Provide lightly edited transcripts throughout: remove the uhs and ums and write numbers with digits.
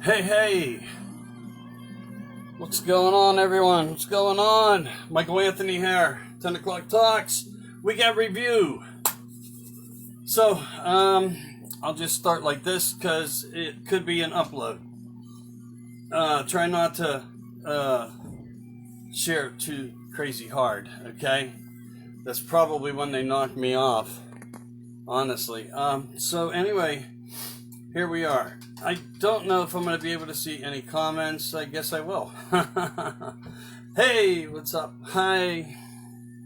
Hey, what's going on, everyone? What's going on? Michael Anthony here, 10 o'clock talks. We got review. So, I'll just start like this because it could be an upload. Try not to share it too crazy hard, okay? That's probably when they knock me off, honestly. So anyway, here we are. I don't know if I'm going to be able to see any comments. I guess I will. Hey, what's up? Hi,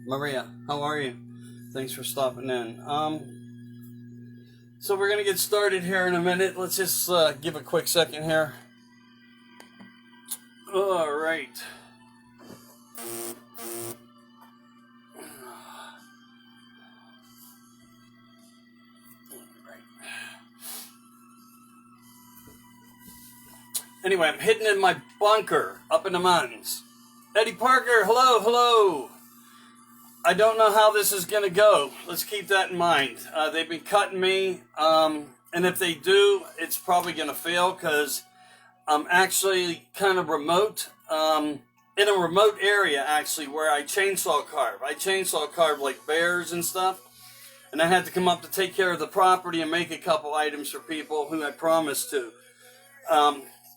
Maria. How are you? Thanks for stopping in. So we're going to get started here in a minute. Let's just give a quick second here. All right. Anyway, I'm hidden in my bunker up in the mountains. Eddie Parker, hello. I don't know how this is going to go. Let's keep that in mind. They've been cutting me, and if they do, it's probably going to fail because I'm actually kind of remote, in a remote area, actually, where I chainsaw carve. I chainsaw carve like bears and stuff, and I had to come up to take care of the property and make a couple items for people who I promised to.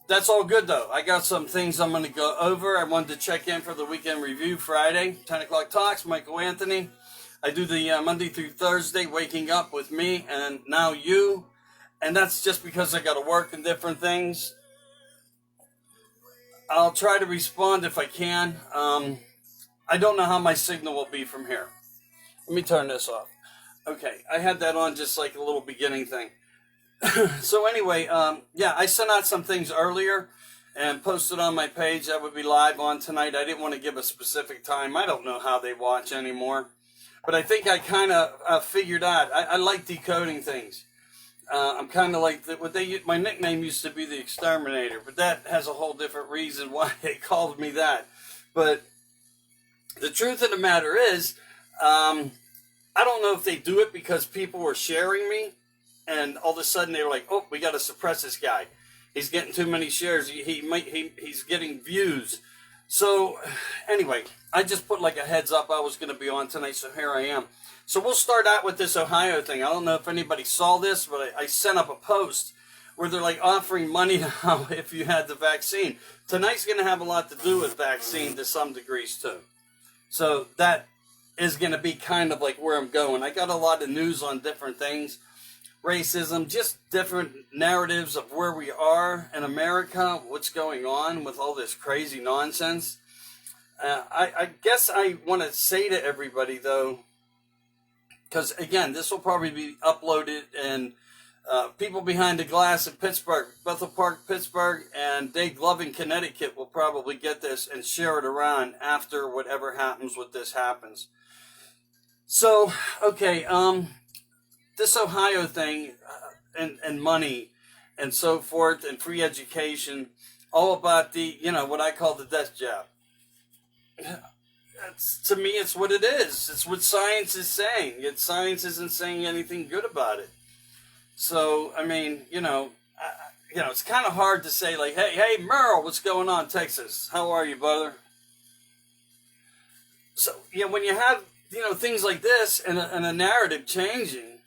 That's all good, though. I got some things I'm going to go over. I wanted to check in for the weekend review Friday. 10 o'clock talks, Michael Anthony. I do the Monday through Thursday, waking up with me and now you. And that's just because I got to work and different things. I'll try to respond if I can. I don't know how my signal will be from here. Let me turn this off. Okay, I had that on just like a little beginning thing. So anyway, yeah, I sent out some things earlier and posted on my page that would be live on tonight. I didn't want to give a specific time. I don't know how they watch anymore. But I think I kind of figured out. I like decoding things. I'm kind of like, my nickname used to be the Exterminator, but that has a whole different reason why they called me that. But the truth of the matter is, I don't know if they do it because people were sharing me. And all of a sudden they were like, "Oh, we got to suppress this guy. He's getting too many shares. He's getting views." So anyway, I just put like a heads up I was going to be on tonight, so here I am. So we'll start out with this Ohio thing. I don't know if anybody saw this, but I sent up a post where they're like offering money now if you had the vaccine. Tonight's going to have a lot to do with vaccine to some degrees too. So that is going to be kind of like where I'm going. I got a lot of news on different things. Racism, just different narratives of where we are in America, what's going on with all this crazy nonsense. I guess I want to say to everybody, though, because, again, this will probably be uploaded, and people behind the glass in Pittsburgh, Bethel Park, Pittsburgh, and Dave Loving, Connecticut will probably get this and share it around after whatever happens with this happens. So, okay, this Ohio thing and money and so forth and free education, all about the, what I call the death jab. To me, it's what it is. It's what science is saying. Science isn't saying anything good about it. So, I mean, it's kind of hard to say like, hey, Merle, what's going on, Texas? How are you, brother? So, when you have, things like this and a narrative changing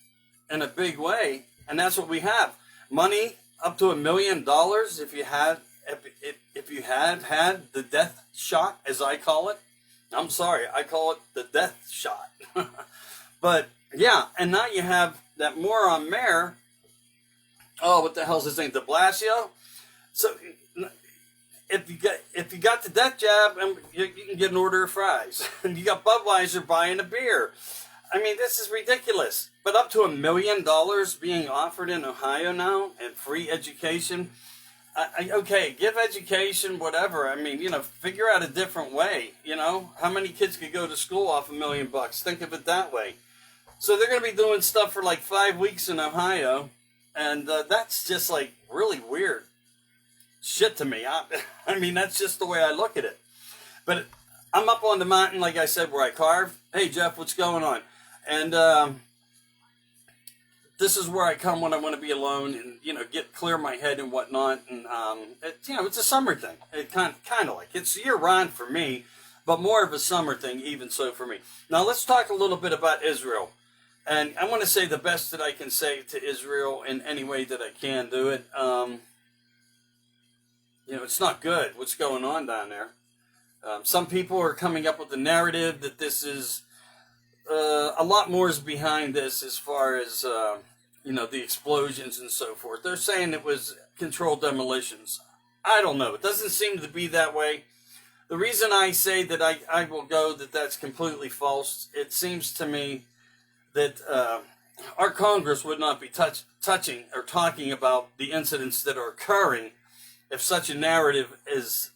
in a big way, and that's what we have. Money up to $1 million if you had had the death shot, as I call it. I'm sorry, I call it the death shot. But yeah, and now you have that moron mayor. Oh, what the hell's his name? De Blasio. So if you got the death jab, and you can get an order of fries, and you got Budweiser buying a beer. I mean, this is ridiculous. But up to $1 million being offered in Ohio now and free education. Okay, give education, whatever. I mean, figure out a different way. How many kids could go to school off $1 million? Think of it that way. So they're going to be doing stuff for like 5 weeks in Ohio. And that's just like really weird shit to me. I mean, that's just the way I look at it. But I'm up on the mountain, like I said, where I carve. Hey, Jeff, what's going on? And this is where I come when I want to be alone and, get clear my head and whatnot. And, it's a summer thing. It kind of like, it's year round for me, but more of a summer thing, even so for me. Now let's talk a little bit about Israel. And I want to say the best that I can say to Israel in any way that I can do it. It's not good what's going on down there. Some people are coming up with the narrative that this is a lot more is behind this as far as, the explosions and so forth. They're saying it was controlled demolitions. I don't know. It doesn't seem to be that way. The reason I say that I will go that that's completely false, it seems to me that our Congress would not be touching or talking about the incidents that are occurring if such a narrative as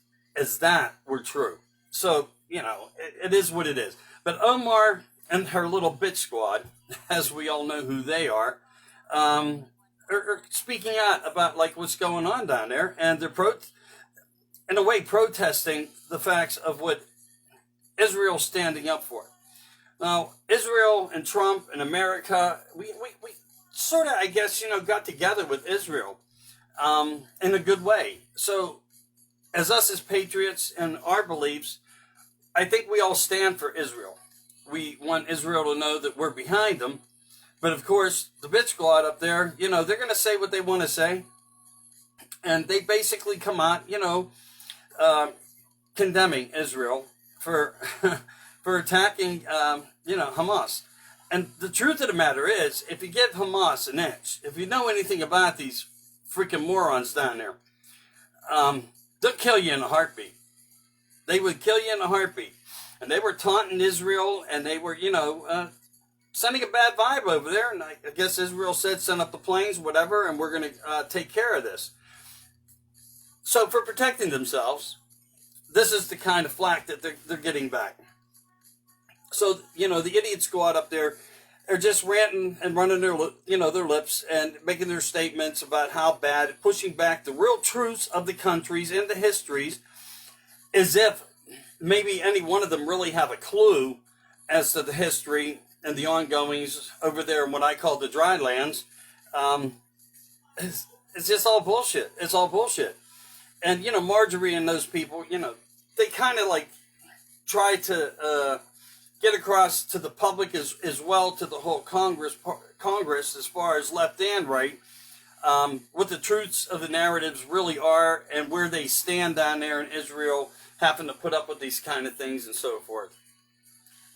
that were true. So, it is what it is. But Omar and her little bitch squad, as we all know who they are speaking out about like what's going on down there, and they're in a way protesting the facts of what Israel's standing up for. Now, Israel and Trump and America, we sort of, I guess, got together with Israel in a good way. So, as us as patriots and our beliefs, I think we all stand for Israel. We want Israel to know that we're behind them. But, of course, the bitch squad up there, they're going to say what they want to say. And they basically come out, condemning Israel for for attacking, Hamas. And the truth of the matter is, if you give Hamas an inch, if you know anything about these freaking morons down there, they'll kill you in a heartbeat. They would kill you in a heartbeat. And they were taunting Israel, and they were, sending a bad vibe over there. And I guess Israel said, send up the planes, whatever, and we're going to take care of this. So for protecting themselves, this is the kind of flack that they're getting back. So, the idiot squad up there are just ranting and running their lips and making their statements about how bad, pushing back the real truths of the countries and the histories, as if maybe any one of them really have a clue as to the history and the ongoings over there in what I call the dry lands. It's just all bullshit. It's all bullshit. And, Marjorie and those people, they kind of like try to get across to the public as well, to the whole Congress as far as left and right, what the truths of the narratives really are and where they stand down there in Israel, having to put up with these kind of things and so forth.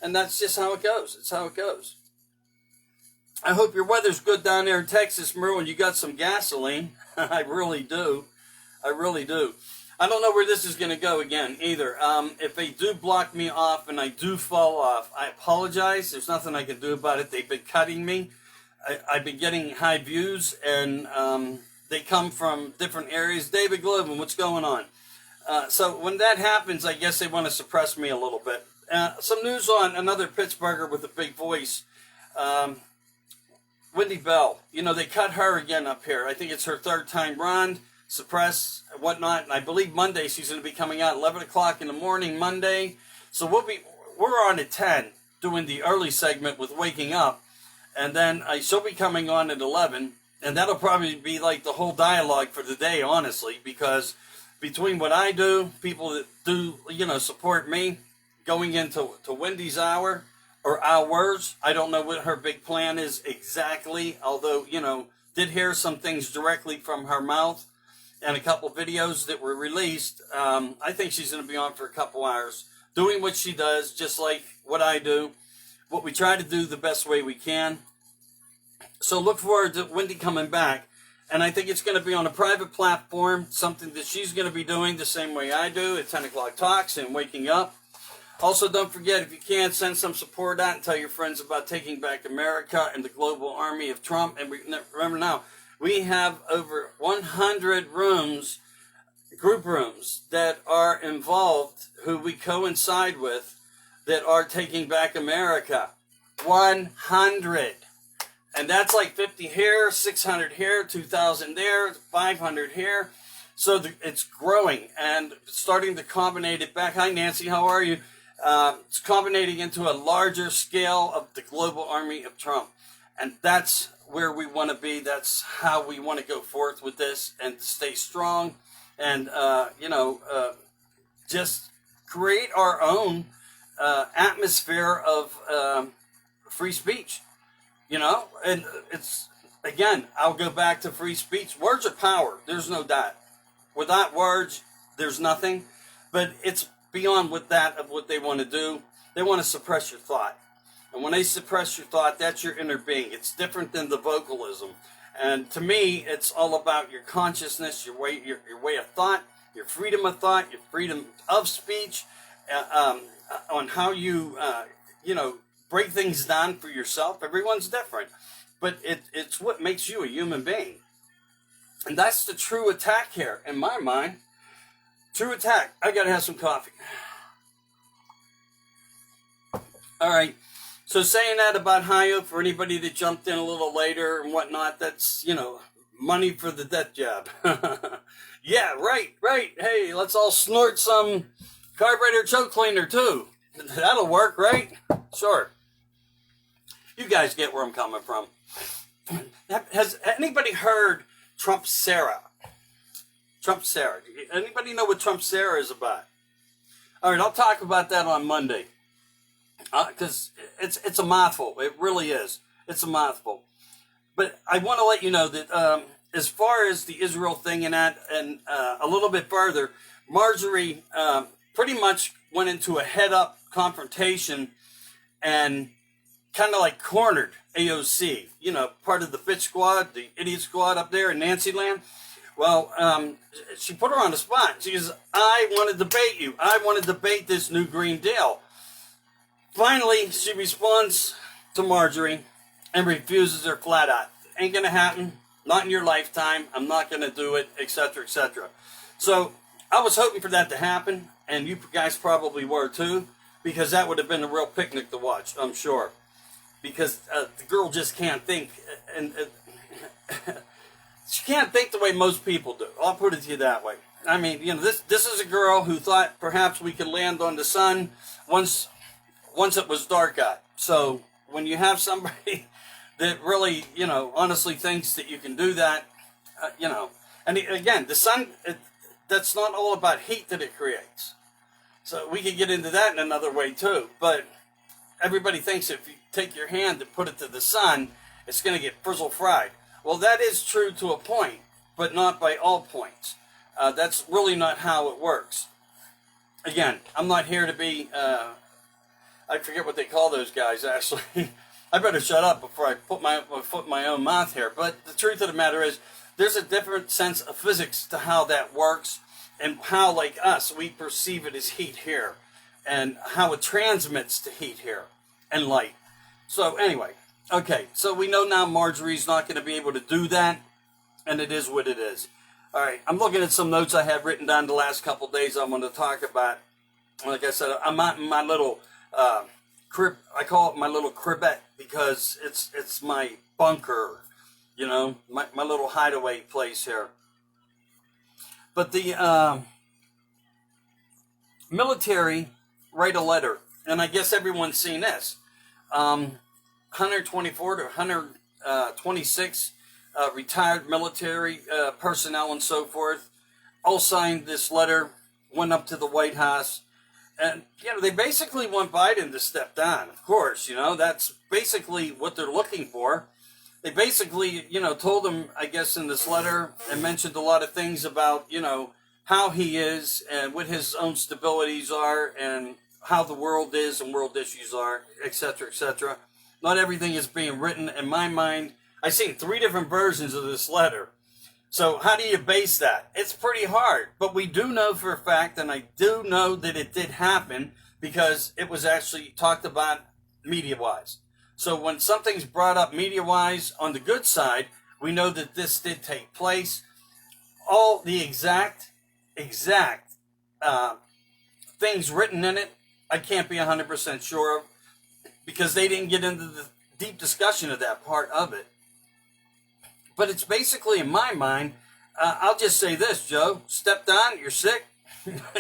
And that's just how it goes. It's how it goes. I hope your weather's good down there in Texas, Merle, and you got some gasoline. I really do. I really do. I don't know where this is going to go again either. If they do block me off and I do fall off, I apologize. There's nothing I can do about it. They've been cutting me. I've been getting high views, and they come from different areas. David Globin, what's going on? So when that happens, I guess they want to suppress me a little bit. Some news on another Pittsburgher with a big voice. Wendy Bell. They cut her again up here. I think it's her third time round. Suppress and whatnot, and I believe Monday she's going to be coming out 11 o'clock in the morning Monday. So we're on at 10 doing the early segment with Waking Up, and then she'll be coming on at 11, and that'll probably be like the whole dialogue for the day, honestly, because between what I do, people that do support me, going into Wendy's hour or hours, I don't know what her big plan is exactly, although did hear some things directly from her mouth. And a couple videos that were released. I think she's going to be on for a couple hours doing what she does, just like what I do, what we try to do the best way we can. So look forward to Wendy coming back. And I think it's going to be on a private platform, something that she's going to be doing the same way I do at 10 O'Clock Talks and Waking Up. Also, don't forget, if you can, send some support out and tell your friends about Taking Back America and the global army of Trump. And remember now, we have over 100 group rooms that are involved, who we coincide with, that are taking back America. 100. And that's like 50 here, 600 here, 2,000 there, 500 here. So it's growing and starting to combine it back. Hi, Nancy. How are you? It's combinating into a larger scale of the global army of Trump. And that's where we want to be. That's how we want to go forth with this and stay strong and, just create our own atmosphere of free speech, and it's, again, I'll go back to free speech. Words are power. There's no doubt. Without words, there's nothing, but it's beyond what they want to do. They want to suppress your thought. And when they suppress your thought, that's your inner being. It's different than the vocalism. And to me, it's all about your consciousness, your way of thought, your freedom of thought, your freedom of speech, on how you, break things down for yourself. Everyone's different, but it's what makes you a human being. And that's the true attack here, in my mind. True attack. I got to have some coffee. All right. So saying that about Hayo, for anybody that jumped in a little later and whatnot, that's, money for the death job. Yeah, right. Hey, let's all snort some carburetor choke cleaner too. That'll work, right? Sure. You guys get where I'm coming from. Has anybody heard Trump Sarah? Trump Sarah. Anybody know what Trump Sarah is about? All right, I'll talk about that on Monday. Because it's a mouthful. It really is. It's a mouthful. But I want to let you know that as far as the Israel thing and that, and a little bit further, Marjorie pretty much went into a head-up confrontation and kind of like cornered AOC, part of the Fit Squad, the idiot squad up there in Nancy Land. Well, she put her on the spot. She goes, I want to debate you. I want to debate this new Green Deal. Finally, she responds to Marjorie and refuses her flat out. Ain't going to happen. Not in your lifetime. I'm not going to do it, etc., etc. So I was hoping for that to happen, and you guys probably were too, because that would have been a real picnic to watch, I'm sure. Because the girl just can't think, and she can't think the way most people do. I'll put it to you that way. I mean, this is a girl who thought perhaps we could land on the sun once it was dark out. So when you have somebody that really, honestly thinks that you can do that, and again, the sun, that's not all about heat that it creates. So we can get into that in another way too. But everybody thinks if you take your hand and put it to the sun, it's going to get frizzle fried. Well, that is true to a point, but not by all points. That's really not how it works. Again, I'm not here to be... I forget what they call those guys, actually. I better shut up before I put my foot in my own mouth here. But the truth of the matter is, there's a different sense of physics to how that works and how, like us, we perceive it as heat here and how it transmits to heat here and light. So anyway, okay, so we know now Marjorie's not going to be able to do that, and it is what it is. All right, I'm looking at some notes I have written down the last couple of days I want to talk about. Like I said, I'm out in my little... crib. I call it my little cribette because it's my bunker, my little hideaway place here. But the military write a letter, and I guess everyone's seen this. 124 to 126 retired military personnel and so forth all signed this letter, went up to the White House. And, they basically want Biden to step down, of course, that's basically what they're looking for. They basically, told him, I guess, in this letter and mentioned a lot of things about, how he is and what his own stabilities are and how the world is and world issues are, etc., etc. Not everything is being written. In my mind, I've seen 3 different versions of this letter. So how do you base that? It's pretty hard, but we do know for a fact, and I do know that it did happen because it was actually talked about media-wise. So when something's brought up media-wise on the good side, we know that this did take place. All the exact things written in it, I can't be 100% sure of because they didn't get into the deep discussion of that part of it. But it's basically, in my mind, I'll just say this, Joe. Step down, you're sick.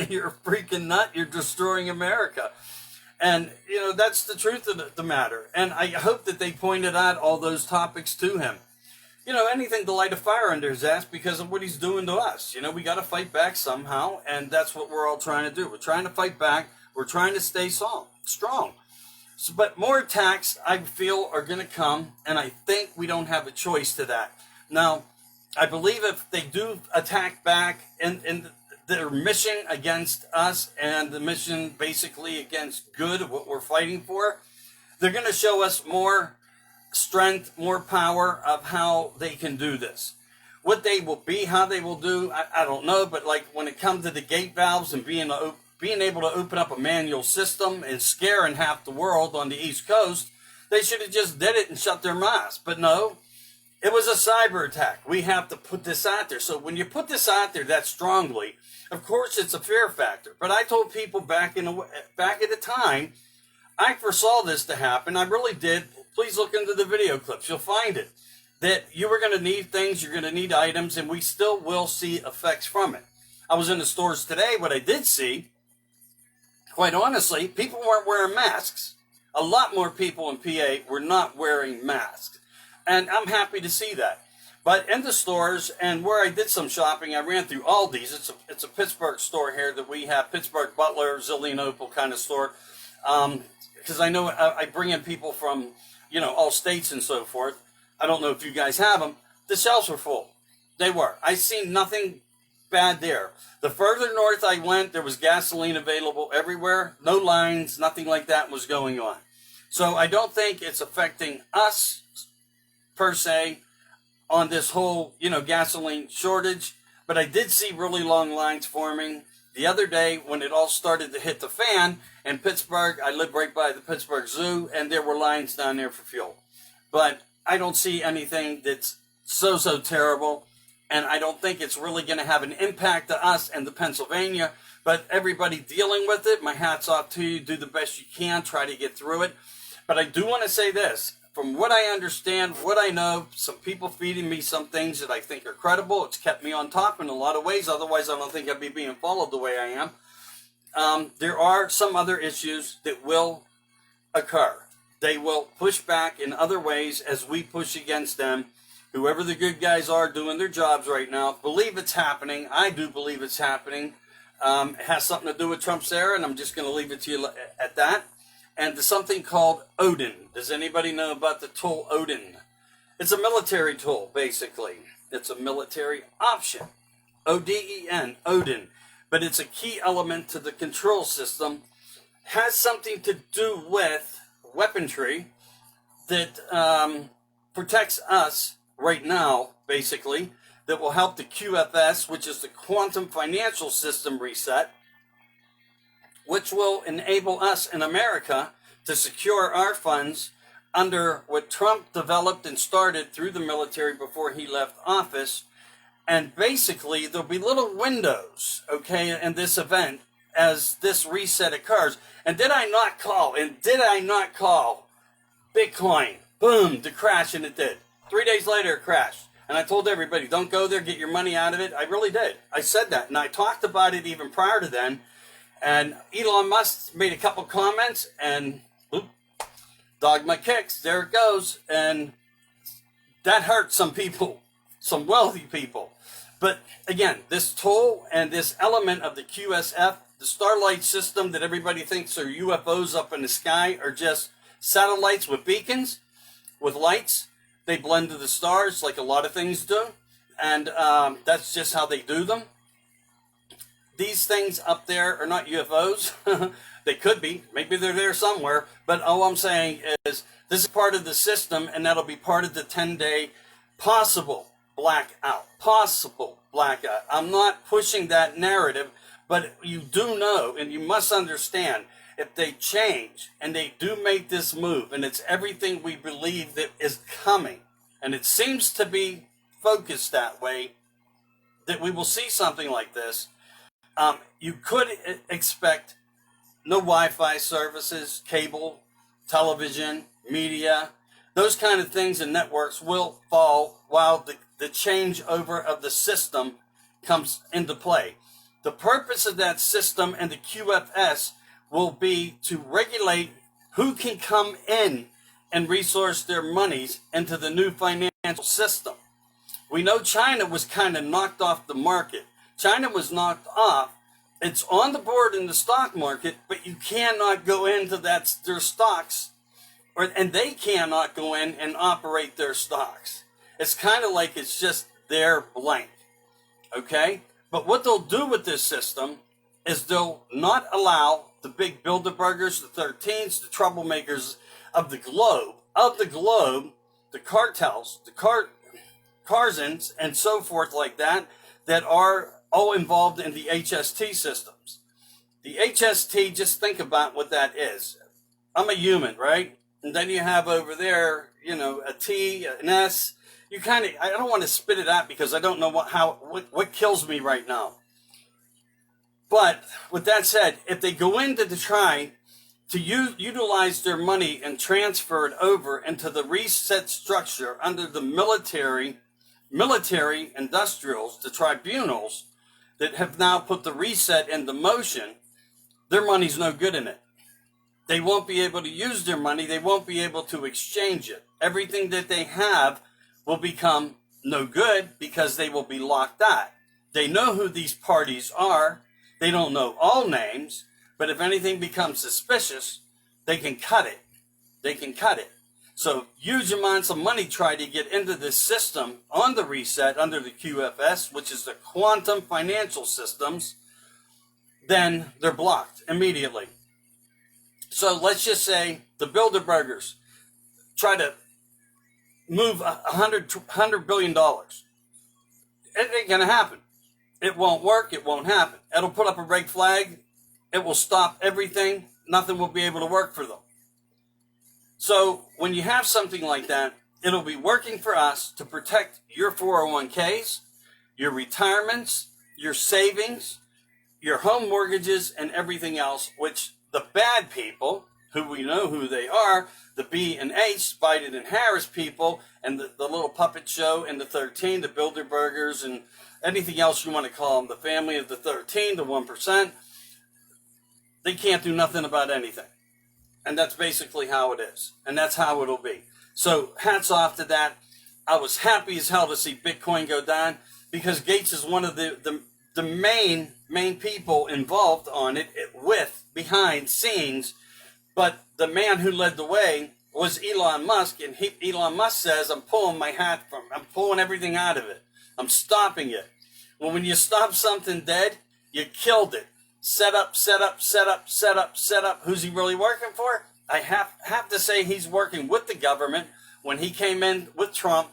You're a freaking nut. You're destroying America. And, that's the truth of the matter. And I hope that they pointed out all those topics to him. Anything to light a fire under his ass because of what he's doing to us. We got to fight back somehow, and that's what we're all trying to do. We're trying to fight back. We're trying to stay strong. So, but more attacks, I feel, are going to come, and I think we don't have a choice to that. Now, I believe if they do attack back in their mission against us and the mission basically against good, what we're fighting for, they're going to show us more strength, more power of how they can do this. What they will be, how they will do, I don't know. But like when it comes to the gate valves and being able to open up a manual system and scaring half the world on the East Coast, they should have just did it and shut their mouths. But no, it was a cyber attack. We have to put this out there. So when you put this out there that strongly, of course it's a fear factor. But I told people back at the time, I foresaw this to happen. I really did. Please look into the video clips. You'll find it. That you were going to need things, you're going to need items, and we still will see effects from it. I was in the stores today. What I did see, quite honestly, people weren't wearing masks. A lot more people in PA were not wearing masks. And I'm happy to see that. But in the stores and where I did some shopping, I ran through Aldi's. It's a Pittsburgh store here that we have, Pittsburgh, Butler, Zillionople kind of store. Because I know I bring in people from, all states and so forth. I don't know if you guys have them. The shelves were full. They were. I seen nothing bad there. The further north I went, there was gasoline available everywhere. No lines, nothing like that was going on. So I don't think it's affecting us per se on this whole, gasoline shortage. But I did see really long lines forming the other day when it all started to hit the fan in Pittsburgh. I live right by the Pittsburgh Zoo, and there were lines down there for fuel. But I don't see anything that's so terrible, and I don't think it's really going to have an impact to us and the Pennsylvania. But everybody dealing with it, my hat's off to you. Do the best you can. Try to get through it. But I do want to say this. From what I understand, what I know, some people feeding me some things that I think are credible. It's kept me on top in a lot of ways. Otherwise, I don't think I'd be being followed the way I am. There are some other issues that will occur. They will push back in other ways as we push against them. Whoever the good guys are doing their jobs right now, believe it's happening. I do believe it's happening. It has something to do with Trump's era, and I'm just going to leave it to you at that. And there's something called Odin. Does anybody know about the tool Odin? It's a military tool, basically. It's a military option. O-D-E-N, Odin. But it's a key element to the control system. Has something to do with weaponry that protects us right now, basically, that will help the QFS, which is the Quantum Financial System Reset, which will enable us in America to secure our funds under what Trump developed and started through the military before he left office. And basically, there'll be little windows, okay, in this event as this reset occurs. And did I not call Bitcoin, boom, to crash? And it did. 3 days later, it crashed. And I told everybody, don't go there, get your money out of it. I really did. I said that. And I talked about it even prior to then. And Elon Musk made a couple comments and dogged my kicks. There it goes. And that hurt some people, some wealthy people. But again, this tool and this element of the QSF, the Starlight system that everybody thinks are UFOs up in the sky, are just satellites with beacons, with lights. They blend to the stars like a lot of things do. And that's just how they do them. These things up there are not UFOs. They could be. Maybe they're there somewhere. But all I'm saying is this is part of the system, and that'll be part of the 10-day possible blackout. Possible blackout. I'm not pushing that narrative, but you do know, and you must understand, if they change and they do make this move, and it's everything we believe that is coming, and it seems to be focused that way, that we will see something like this. You could expect no Wi-Fi services, cable, television, media, those kind of things and networks will fall while the changeover of the system comes into play. The purpose of that system and the QFS will be to regulate who can come in and resource their monies into the new financial system. We know China was kind of knocked off the market. China was knocked off. It's on the board in the stock market, but you cannot go into their stocks, and they cannot go in and operate their stocks. It's kind of like it's just there blank, okay? But what they'll do with this system is they'll not allow the big Bilderbergers, the 13s, the troublemakers of the globe, the cartels, the Karzans, and so forth like that are all involved in the HST systems. The HST, just think about what that is. I'm a human, right? And then you have over there, a T, an S. I don't want to spit it out because I don't know what kills me right now. But with that said, if they go in to try to utilize their money and transfer it over into the reset structure under the military industrials, the tribunals that have now put the reset into motion, their money's no good in it. They won't be able to use their money. They won't be able to exchange it. Everything that they have will become no good because they will be locked out. They know who these parties are. They don't know all names, but if anything becomes suspicious, they can cut it. So huge amounts of money try to get into this system on the reset under the QFS, which is the quantum financial systems, then they're blocked immediately. So let's just say the Bilderbergers try to move $100 billion. It ain't going to happen. It won't work. It won't happen. It'll put up a red flag. It will stop everything. Nothing will be able to work for them. So when you have something like that, it'll be working for us to protect your 401ks, your retirements, your savings, your home mortgages, and everything else, which the bad people, who we know who they are, the B and H, Biden and Harris people, and the little puppet show and the 13, the Bilderbergers, and anything else you want to call them, the family of the 13, the 1%, they can't do nothing about anything. And that's basically how it is. And that's how it'll be. So hats off to that. I was happy as hell to see Bitcoin go down because Gates is one of the main people involved on it with behind scenes. But the man who led the way was Elon Musk. And Elon Musk says, I'm pulling everything out of it. I'm stopping it. Well, when you stop something dead, you killed it. Set up. Who's he really working for? I have to say he's working with the government. When he came in with Trump,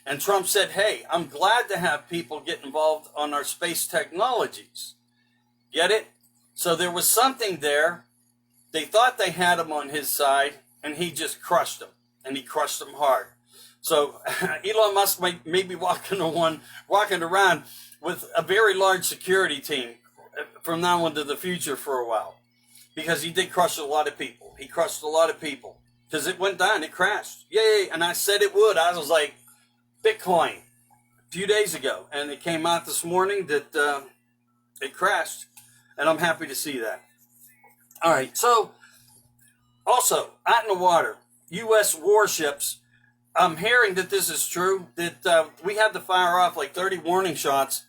and Trump said, hey, I'm glad to have people get involved on our space technologies. Get it? So there was something there. They thought they had him on his side, and he just crushed them. And he crushed them hard. So Elon Musk may be walking around with a very large security team from now into the future for a while, because he did crush a lot of people. He crushed a lot of people because it went down. It crashed. Yay. And I said it would. I was like, Bitcoin a few days ago, and it came out this morning that it crashed, and I'm happy to see that. All right. So also out in the water, U.S. warships. I'm hearing that this is true, that we had to fire off like 30 warning shots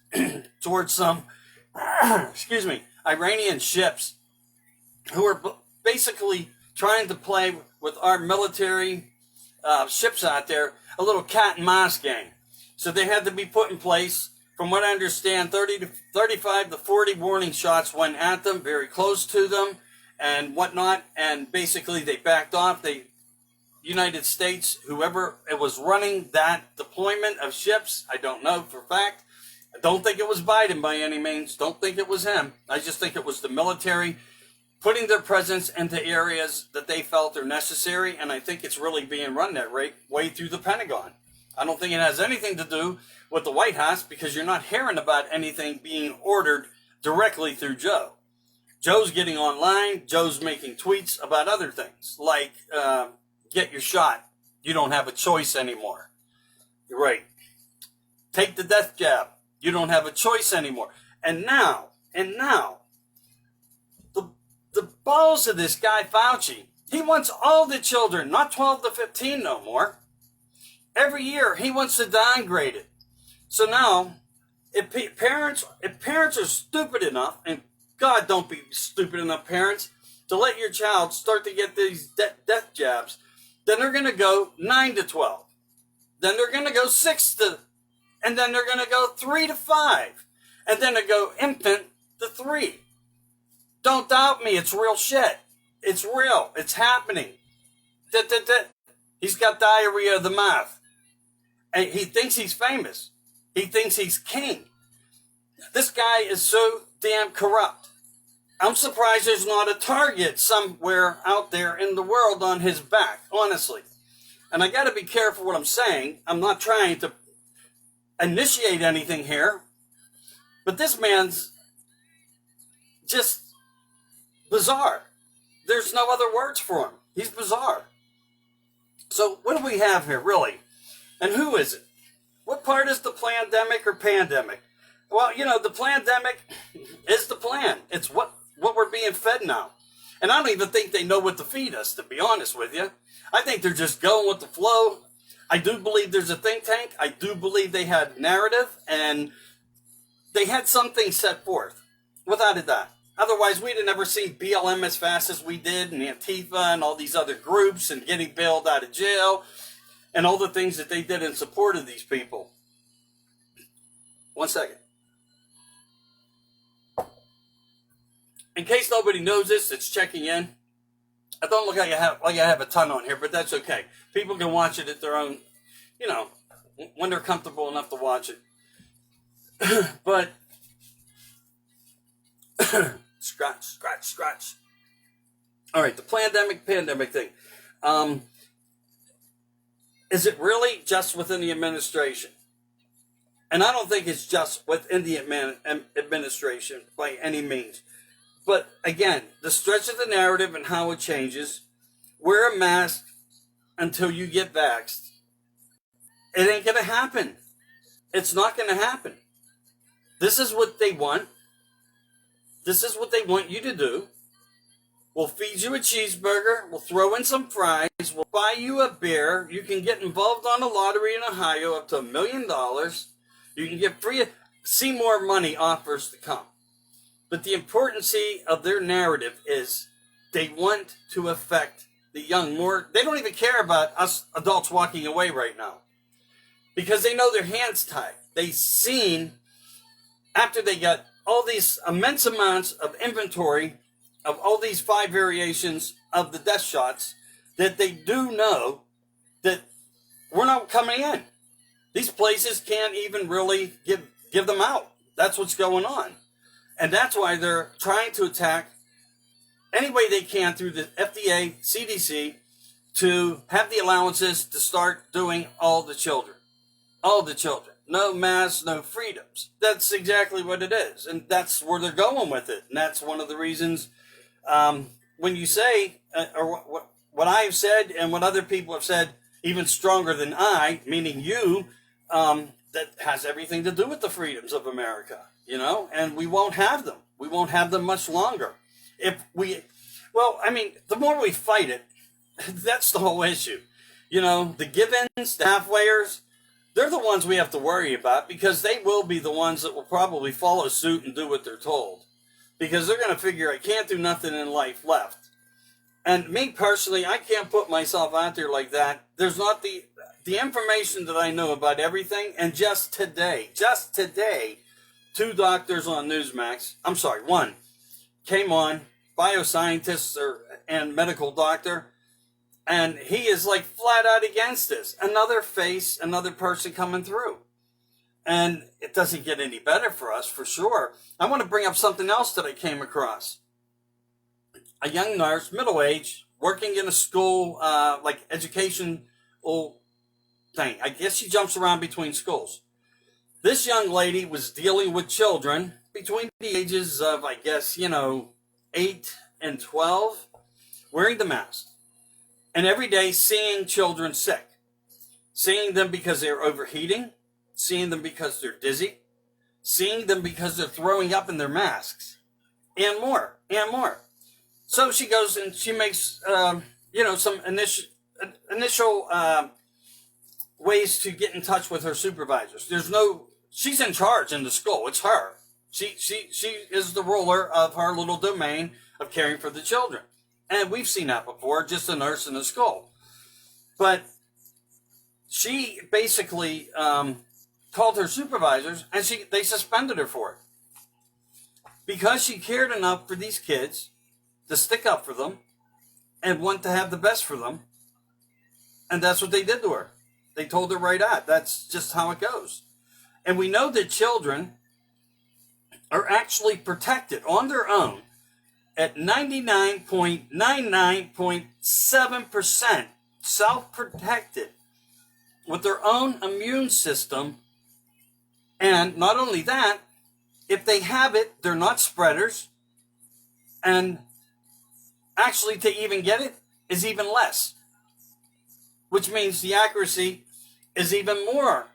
towards some Iranian ships who are basically trying to play with our military ships out there, a little cat and mouse game. So they had to be put in place. From what I understand, 35 to 40 warning shots went at them, very close to them and whatnot. And basically they backed off. United States, whoever it was running that deployment of ships, I don't know for a fact. I don't think it was Biden by any means. Don't think it was him. I just think it was the military putting their presence into areas that they felt are necessary, and I think it's really being run that way through the Pentagon. I don't think it has anything to do with the White House, because you're not hearing about anything being ordered directly through Joe. Joe's getting online. Joe's making tweets about other things, like get your shot. You don't have a choice anymore. You're right. Take the death jab. You don't have a choice anymore. And now, the the balls of this guy Fauci. He wants all the children, not 12 to 15 no more. Every year he wants to downgrade it. So now, if parents are stupid enough, and God don't be stupid enough, parents, to let your child start to get these death jabs, then they're going to go 9 to 12. Then they're going to go 6 to, and then they're going to go 3 to 5. And then they go infant to 3. Don't doubt me, it's real shit. It's real. It's happening. He's got diarrhea of the mouth. And he thinks he's famous. He thinks he's king. This guy is so damn corrupt. I'm surprised there's not a target somewhere out there in the world on his back, honestly. And I got to be careful what I'm saying. I'm not trying to initiate anything here. But this man's just bizarre. There's no other words for him. He's bizarre. So what do we have here, really? And who is it? What part is the pandemic or pandemic? Well, you know, the pandemic is the plan. It's what we're being fed now. And I don't even think they know what to feed us, to be honest with you. I think they're just going with the flow. I do believe there's a think tank. I do believe they had narrative and they had something set forth, without a doubt. Otherwise, we'd have never seen BLM as fast as we did, and Antifa and all these other groups, and getting bailed out of jail, and all the things that they did in support of these people. One second. In case nobody knows this, it's checking in. I don't look like I have a ton on here, but that's okay. People can watch it at their own, you know, when they're comfortable enough to watch it. But scratch. All right, the pandemic thing. Is it really just within the administration? And I don't think it's just within the administration by any means. But again, the stretch of the narrative and how it changes, wear a mask until you get vaxxed. It ain't going to happen. It's not going to happen. This is what they want. This is what they want you to do. We'll feed you a cheeseburger. We'll throw in some fries. We'll buy you a beer. You can get involved on a lottery in Ohio up to $1 million. You can get free. See more money offers to come. But the importance of their narrative is they want to affect the young more. They don't even care about us adults walking away right now because they know their hands tied. They've seen after they got all these immense amounts of inventory of all these 5 variations of the death shots that they do know that we're not coming in. These places can't even really give them out. That's what's going on. And that's why they're trying to attack any way they can through the FDA, CDC, to have the allowances to start doing all the children. All the children. No masks, no freedoms. That's exactly what it is. And that's where they're going with it. And that's one of the reasons when you say, or what I've said and what other people have said, even stronger than I, meaning you, that has everything to do with the freedoms of America. You know, and we won't have them. We won't have them much longer. The more we fight it, that's the whole issue. You know, the give-ins, the halfwayers, they're the ones we have to worry about because they will be the ones that will probably follow suit and do what they're told. Because they're going to figure I can't do nothing in life left. And me personally, I can't put myself out there like that. There's not the information that I know about everything. And just today, 2 doctors on Newsmax, one, came on, bioscientist and medical doctor, and he is like flat out against this. Another face, another person coming through. And it doesn't get any better for us, for sure. I want to bring up something else that I came across. A young nurse, middle-aged, working in a school, like education thing. I guess she jumps around between schools. This young lady was dealing with children between the ages of, 8 and 12, wearing the mask. And every day seeing children sick. Seeing them because they're overheating. Seeing them because they're dizzy. Seeing them because they're throwing up in their masks. And more, and more. So she goes and she makes, some initial ways to get in touch with her supervisors. She's in charge in the school. It's her. She is the ruler of her little domain of caring for the children. And we've seen that before, just a nurse in a school. But she basically called her supervisors, and they suspended her for it. Because she cared enough for these kids to stick up for them and want to have the best for them. And that's what they did to her. They told her right out. That's just how it goes. And we know that children are actually protected on their own at 99.99.7% self-protected with their own immune system. And not only that, if they have it, they're not spreaders. And actually, to even get it is even less, which means the accuracy is even more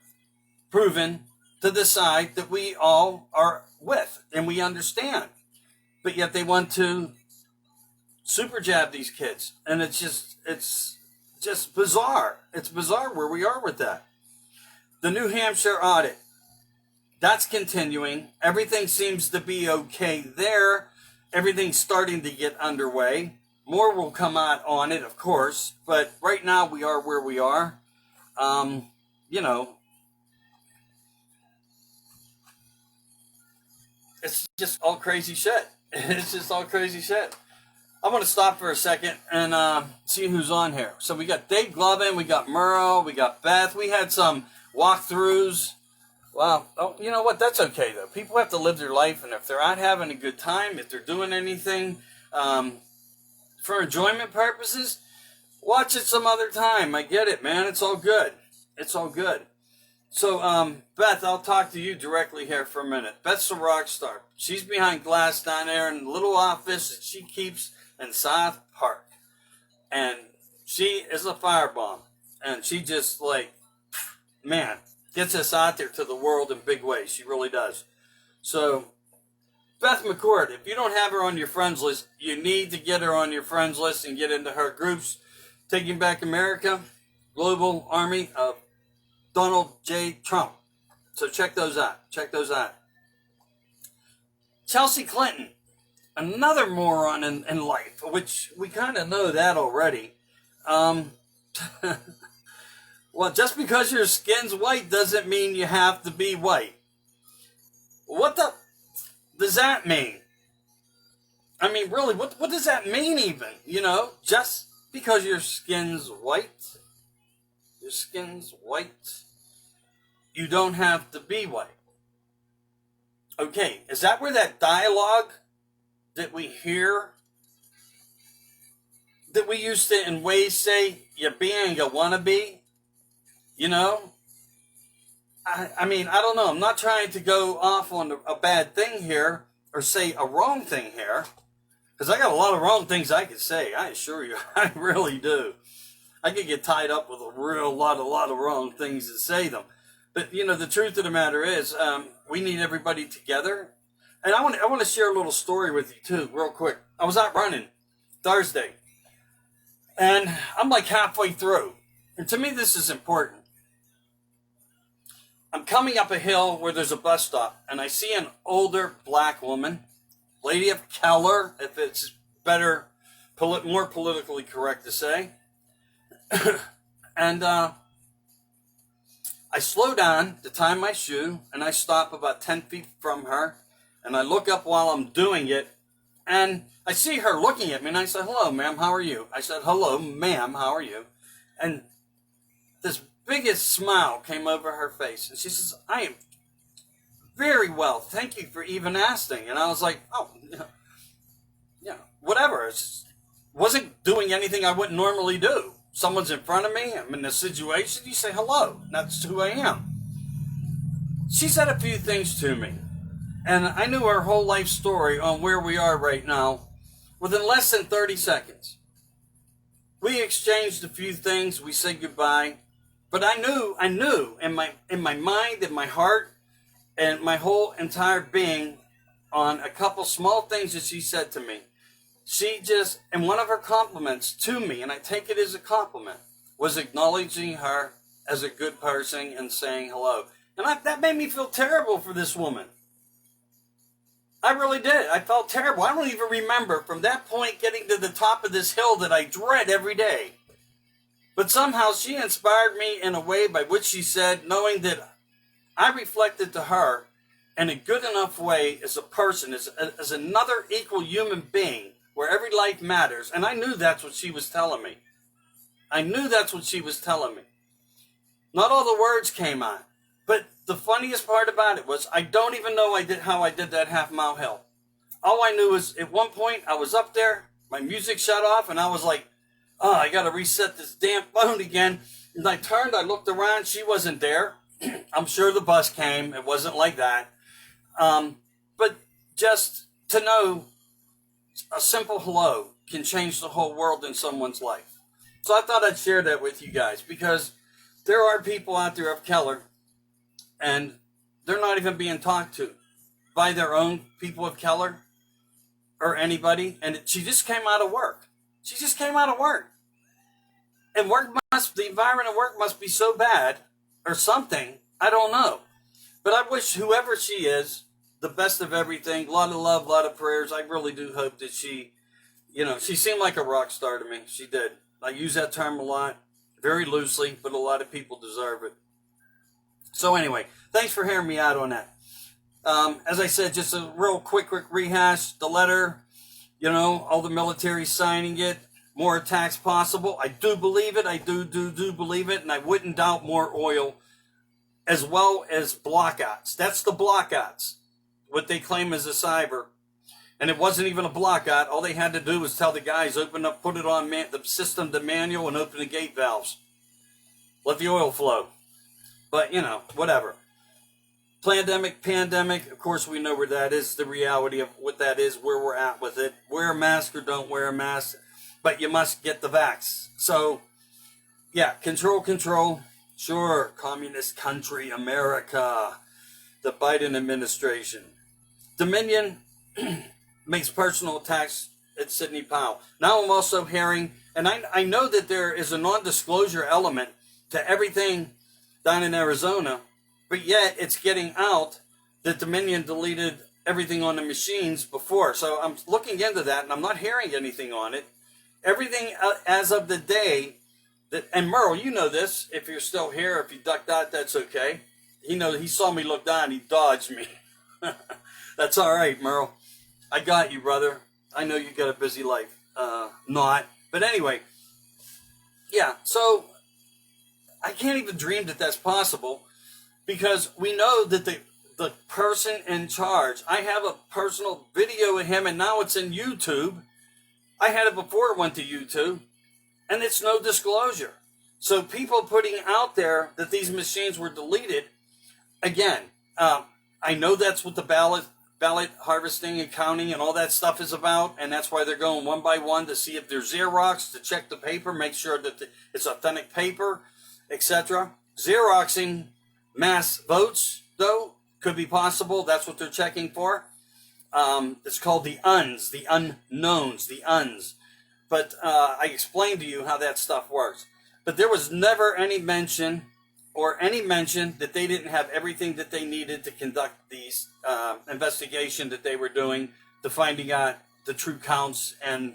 proven to the side that we all are with and we understand. But yet they want to super jab these kids. And it's just bizarre. It's bizarre where we are with that. The New Hampshire audit, that's continuing. Everything seems to be okay there. Everything's starting to get underway. More will come out on it, of course. But right now we are where we are. It's just all crazy shit. It's just all crazy shit. I'm going to stop for a second and see who's on here. So we got Dave Glovin, we got Murrow, we got Beth. We had some walkthroughs. Wow. Oh, you know what? That's okay, though. People have to live their life, and if they're out having a good time, if they're doing anything for enjoyment purposes, watch it some other time. I get it, man. It's all good. It's all good. So, Beth, I'll talk to you directly here for a minute. Beth's a rock star. She's behind glass down there in the little office that she keeps in South Park. And she is a firebomb. And she just, man, gets us out there to the world in big ways. She really does. So, Beth McCord, if you don't have her on your friends list, you need to get her on your friends list and get into her groups. Taking Back America, Global Army of Donald J. Trump. So check those out. Check those out. Chelsea Clinton, another moron in life, which we kind of know that already. Well, just because your skin's white doesn't mean you have to be white. What the does that mean? I mean, really, what does that mean even? Just because your skin's white, you don't have to be white. Okay, is that where that dialogue that we hear, that we used to in ways say, you're being a wannabe? I mean, I don't know. I'm not trying to go off on a bad thing here or say a wrong thing here, because I got a lot of wrong things I could say. I assure you, I really do. I could get tied up with a lot of wrong things to say them. But, the truth of the matter is, we need everybody together. And I want to share a little story with you, too, real quick. I was out running Thursday, and I'm halfway through. And to me, this is important. I'm coming up a hill where there's a bus stop, and I see an older black woman, lady of color, if it's better, more politically correct to say. And I slow down to tie my shoe, and I stop about 10 feet from her, and I look up while I'm doing it, and I see her looking at me, and I said, hello, ma'am, how are you? I said, hello, ma'am, how are you? And this biggest smile came over her face, and she says, I am very well, thank you for even asking. And I was like, oh, yeah, whatever. It wasn't doing anything I wouldn't normally do. Someone's in front of me, I'm in a situation, you say hello. That's who I am. She said a few things to me, and I knew her whole life story on where we are right now within less than 30 seconds. We exchanged a few things, we said goodbye, but I knew in my mind, in my heart, and my whole entire being on a couple small things that she said to me she just, and one of her compliments to me, and I take it as a compliment, was acknowledging her as a good person and saying hello. And that made me feel terrible for this woman. I really did. I felt terrible. I don't even remember from that point getting to the top of this hill that I dread every day. But somehow she inspired me in a way by which she said, knowing that I reflected to her in a good enough way as a person, as another equal human being, where every life matters. And I knew that's what she was telling me. Not all the words came out. But the funniest part about it was I don't even know how I did that half-mile hill. All I knew is at one point I was up there, my music shut off, and I was like, oh, I got to reset this damn phone again. And I turned, I looked around, she wasn't there. I'm sure the bus came. It wasn't like that. But just to know a simple hello can change the whole world in someone's life. So I thought I'd share that with you guys because there are people out there of color and they're not even being talked to by their own people of color or anybody. And she just came out of work. And the environment of work must be so bad or something. I don't know. But I wish whoever she is the best of everything. A lot of love, a lot of prayers. I really do hope that she seemed like a rock star to me. She did. I use that term a lot, very loosely, but a lot of people deserve it. So anyway, thanks for hearing me out on that. As I said, just a real quick rehash. The letter, all the military signing it, more attacks possible. I do believe it. I do believe it. And I wouldn't doubt more oil as well as blockouts. That's the blockouts, what they claim is a cyber. And it wasn't even a blockout. All they had to do was tell the guys, put it on the system to manual and open the gate valves. Let the oil flow. But, whatever. Pandemic, of course we know where that is, the reality of what that is, where we're at with it. Wear a mask or don't wear a mask, but you must get the vax. So, yeah, control. Sure, communist country, America, the Biden administration. Dominion makes personal attacks at Sidney Powell. Now I'm also hearing, and I know that there is a non-disclosure element to everything down in Arizona, but yet it's getting out that Dominion deleted everything on the machines before. So I'm looking into that, and I'm not hearing anything on it. Everything as of the day, and Merle, you know this, if you're still here, if you ducked out, that's okay. He saw me look down, he dodged me. That's all right, Merle. I got you, brother. I know you got a busy life. Not. But anyway, yeah, so I can't even dream that that's possible because we know that the person in charge, I have a personal video of him and now it's in YouTube. I had it before it went to YouTube and it's no disclosure. So people putting out there that these machines were deleted, again, I know that's what the ballot harvesting and counting and all that stuff is about, and that's why they're going one by one to see if there's Xerox, to check the paper, make sure that it's authentic paper, etc. Xeroxing mass votes, though, could be possible. That's what they're checking for. It's called the UNs, the unknowns, the UNs. But I explained to you how that stuff works. But there was never any mention that they didn't have everything that they needed to conduct these investigation that they were doing to finding out the true counts and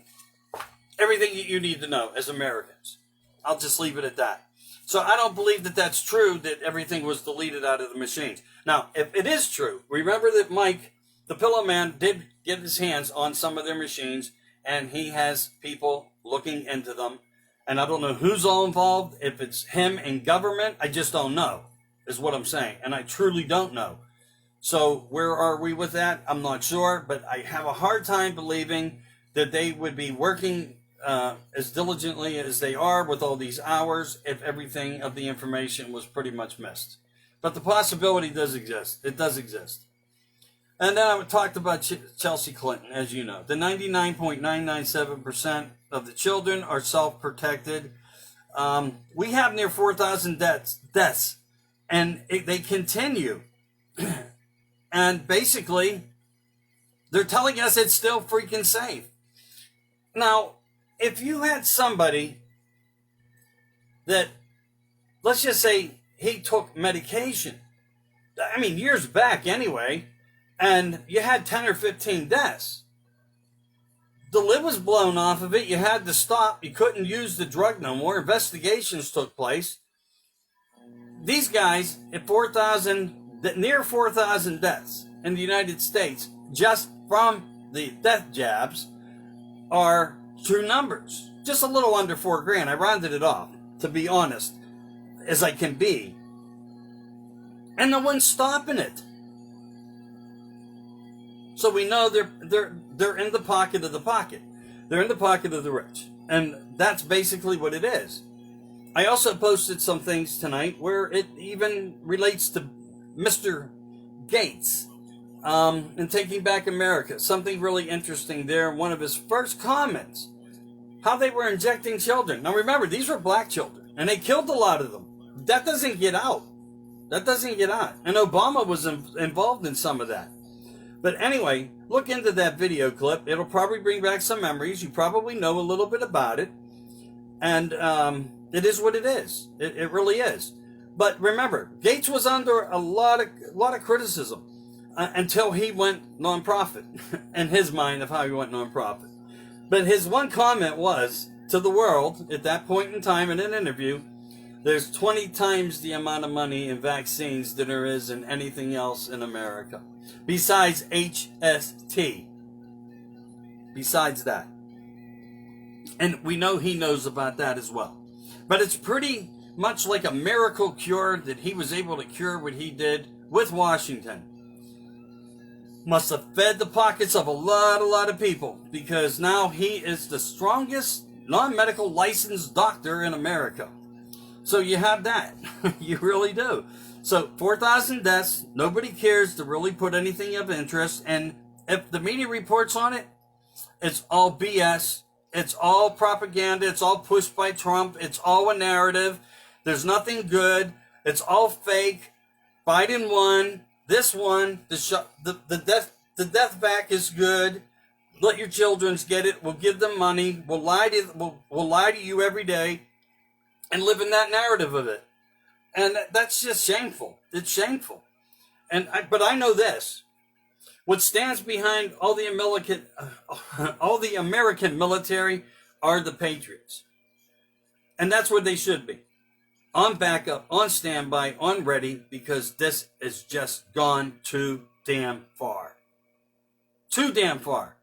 everything you need to know as Americans. I'll just leave it at that. So I don't believe that that's true, that everything was deleted out of the machines. Now, if it is true, remember that Mike, the Pillow Man, did get his hands on some of their machines, and he has people looking into them. And I don't know who's all involved, if it's him and government, I just don't know, is what I'm saying. And I truly don't know. So where are we with that? I'm not sure, but I have a hard time believing that they would be working as diligently as they are with all these hours if everything of the information was pretty much missed. But the possibility does exist. It does exist. And then I talked about Chelsea Clinton, as you know. The 99.997% of the children are self-protected. We have near 4,000 deaths, and they continue. And basically, they're telling us it's still freaking safe. Now, if you had somebody that, let's just say he took medication, I mean, years back anyway, and you had 10 or 15 deaths, the lid was blown off of it, you had to stop, you couldn't use the drug no more, investigations took place. These guys at 4,000, near 4,000 deaths in the United States just from the death jabs are true numbers. Just a little under $4,000. I rounded it off, to be honest, as I can be. And no one's stopping it. So we know they're in the pocket of the pocket. They're in the pocket of the rich. And that's basically what it is. I also posted some things tonight where it even relates to Mr. Gates and Taking Back America. Something really interesting there. One of his first comments, how they were injecting children. Now remember, these were black children, and they killed a lot of them. That doesn't get out. That doesn't get out. And Obama was involved in some of that. But anyway, look into that video clip. It'll probably bring back some memories. You probably know a little bit about it. And it is what it is. It really is. But remember, Gates was under a lot of criticism until he went nonprofit, in his mind of how he went nonprofit. But his one comment was to the world at that point in time in an interview, there's 20 times the amount of money in vaccines than there is in anything else in America. Besides HST. Besides that. And we know he knows about that as well. But it's pretty much like a miracle cure that he was able to cure what he did with Washington. Must have fed the pockets of a lot of people, because now he is the strongest non-medical licensed doctor in America. So you have that. You really do. So 4,000 deaths, nobody cares to really put anything of interest. And if the media reports on it, it's all BS. It's all propaganda. It's all pushed by Trump. It's all a narrative. There's nothing good. It's all fake. Biden won. This one. The death back is good. Let your children get it. We'll give them money. We'll lie to you every day, and live in that narrative of it. And that's just shameful. It's shameful. But I know this. What stands behind all the American military are the patriots. And that's what they should be. On backup, on standby, on ready, because this has just gone too damn far. Too damn far.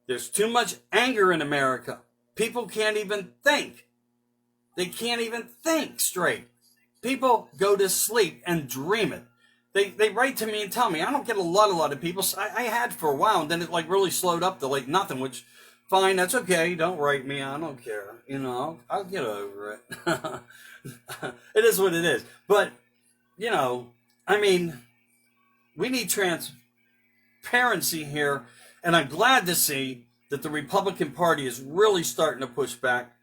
There's too much anger in America. People can't even think. They can't even think straight. People go to sleep and dream it. They write to me and tell me. I don't get a lot of people. I had for a while, and then it like really slowed up to like nothing, which, fine, that's okay. Don't write me. I don't care. You know, I'll get over it. It is what it is. But, you know, I mean, we need transparency here, and I'm glad to see that the Republican Party is really starting to push back,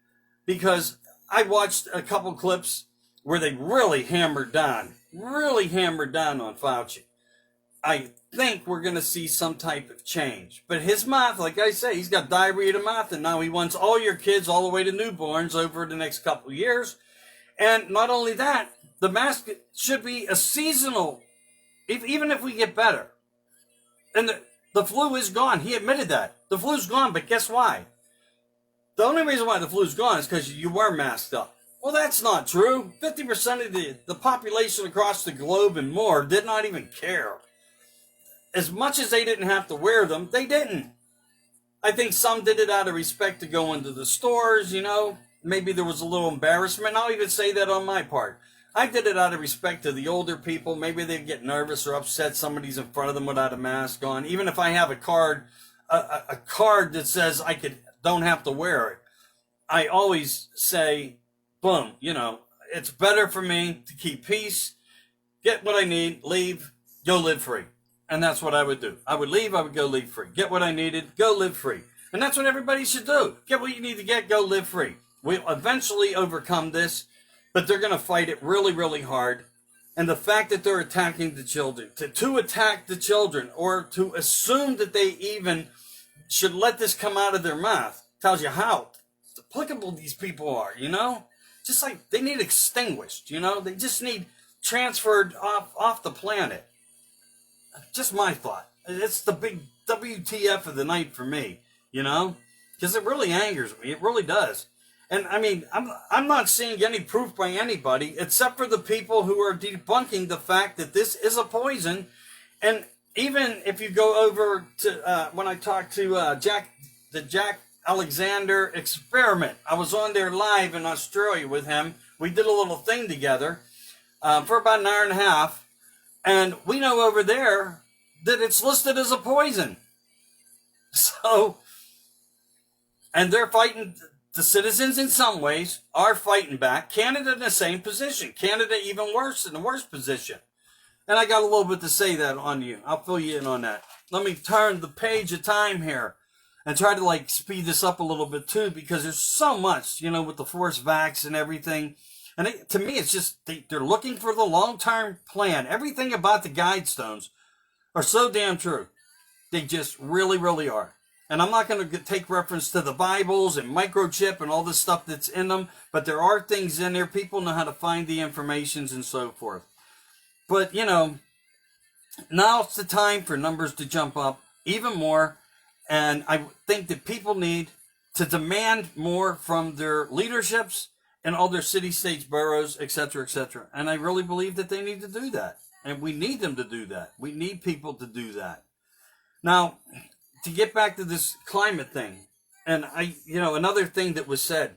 because I watched a couple clips where they really hammered down on Fauci. I think we're going to see some type of change. But his mouth, like I say, he's got diarrhea to mouth, and now he wants all your kids all the way to newborns over the next couple of years. And not only that, the mask should be a seasonal, even if we get better. And the flu is gone. He admitted that. The flu's gone, but guess why? The only reason why the flu's gone is because you were masked up. Well, that's not true. 50% of the population across the globe and more did not even care. As much as they didn't have to wear them, they didn't. I think some did it out of respect to go into the stores, you know. Maybe there was a little embarrassment. I'll even say that on my part. I did it out of respect to the older people. Maybe they'd get nervous or upset somebody's in front of them without a mask on. Even if I have a card that says don't have to wear it, I always say, boom, you know, it's better for me to keep peace, get what I need, leave, go live free. And that's what I would do. I would leave, I would go live free. Get what I needed, go live free. And that's what everybody should do. Get what you need to get, go live free. We'll eventually overcome this, but they're going to fight it really hard. And the fact that they're attacking the children, to attack the children, or to assume that they even should let this come out of their mouth, Tells you how applicable these people are, you know? Just like they need extinguished, you know? They just need transferred off the planet. Just my thought. It's the big WTF of the night for me, you know? Because it really angers me. It really does. And I mean, I'm not seeing any proof by anybody except for the people who are debunking the fact that this is a poison. And even if you go over to when I talked to the Jack Alexander experiment, I was on there live in Australia with him. We did a little thing together for about an hour and a half, and we know over there that it's listed as a poison. So, and they're fighting. The citizens in some ways are fighting back. Canada in the same position. Canada even worse, in the worst position. And I got a little bit to say that on you. I'll fill you in on that. Let me turn the page of time here and try to like speed this up a little bit too, because there's so much, you know, with the forced vax and everything. And to me, it's just they're looking for the long-term plan. Everything about the guidestones are so damn true. They just really, really are. And I'm not going to take reference to the Bibles and microchip and all this stuff that's in them, but there are things in there. People know how to find the informations and so forth. But, you know, now it's the time for numbers to jump up even more. And I think that people need to demand more from their leaderships and all their city, states, boroughs, etc., etc. And I really believe that they need to do that. And we need them to do that. We need people to do that. Now, to get back to this climate thing, and another thing that was said,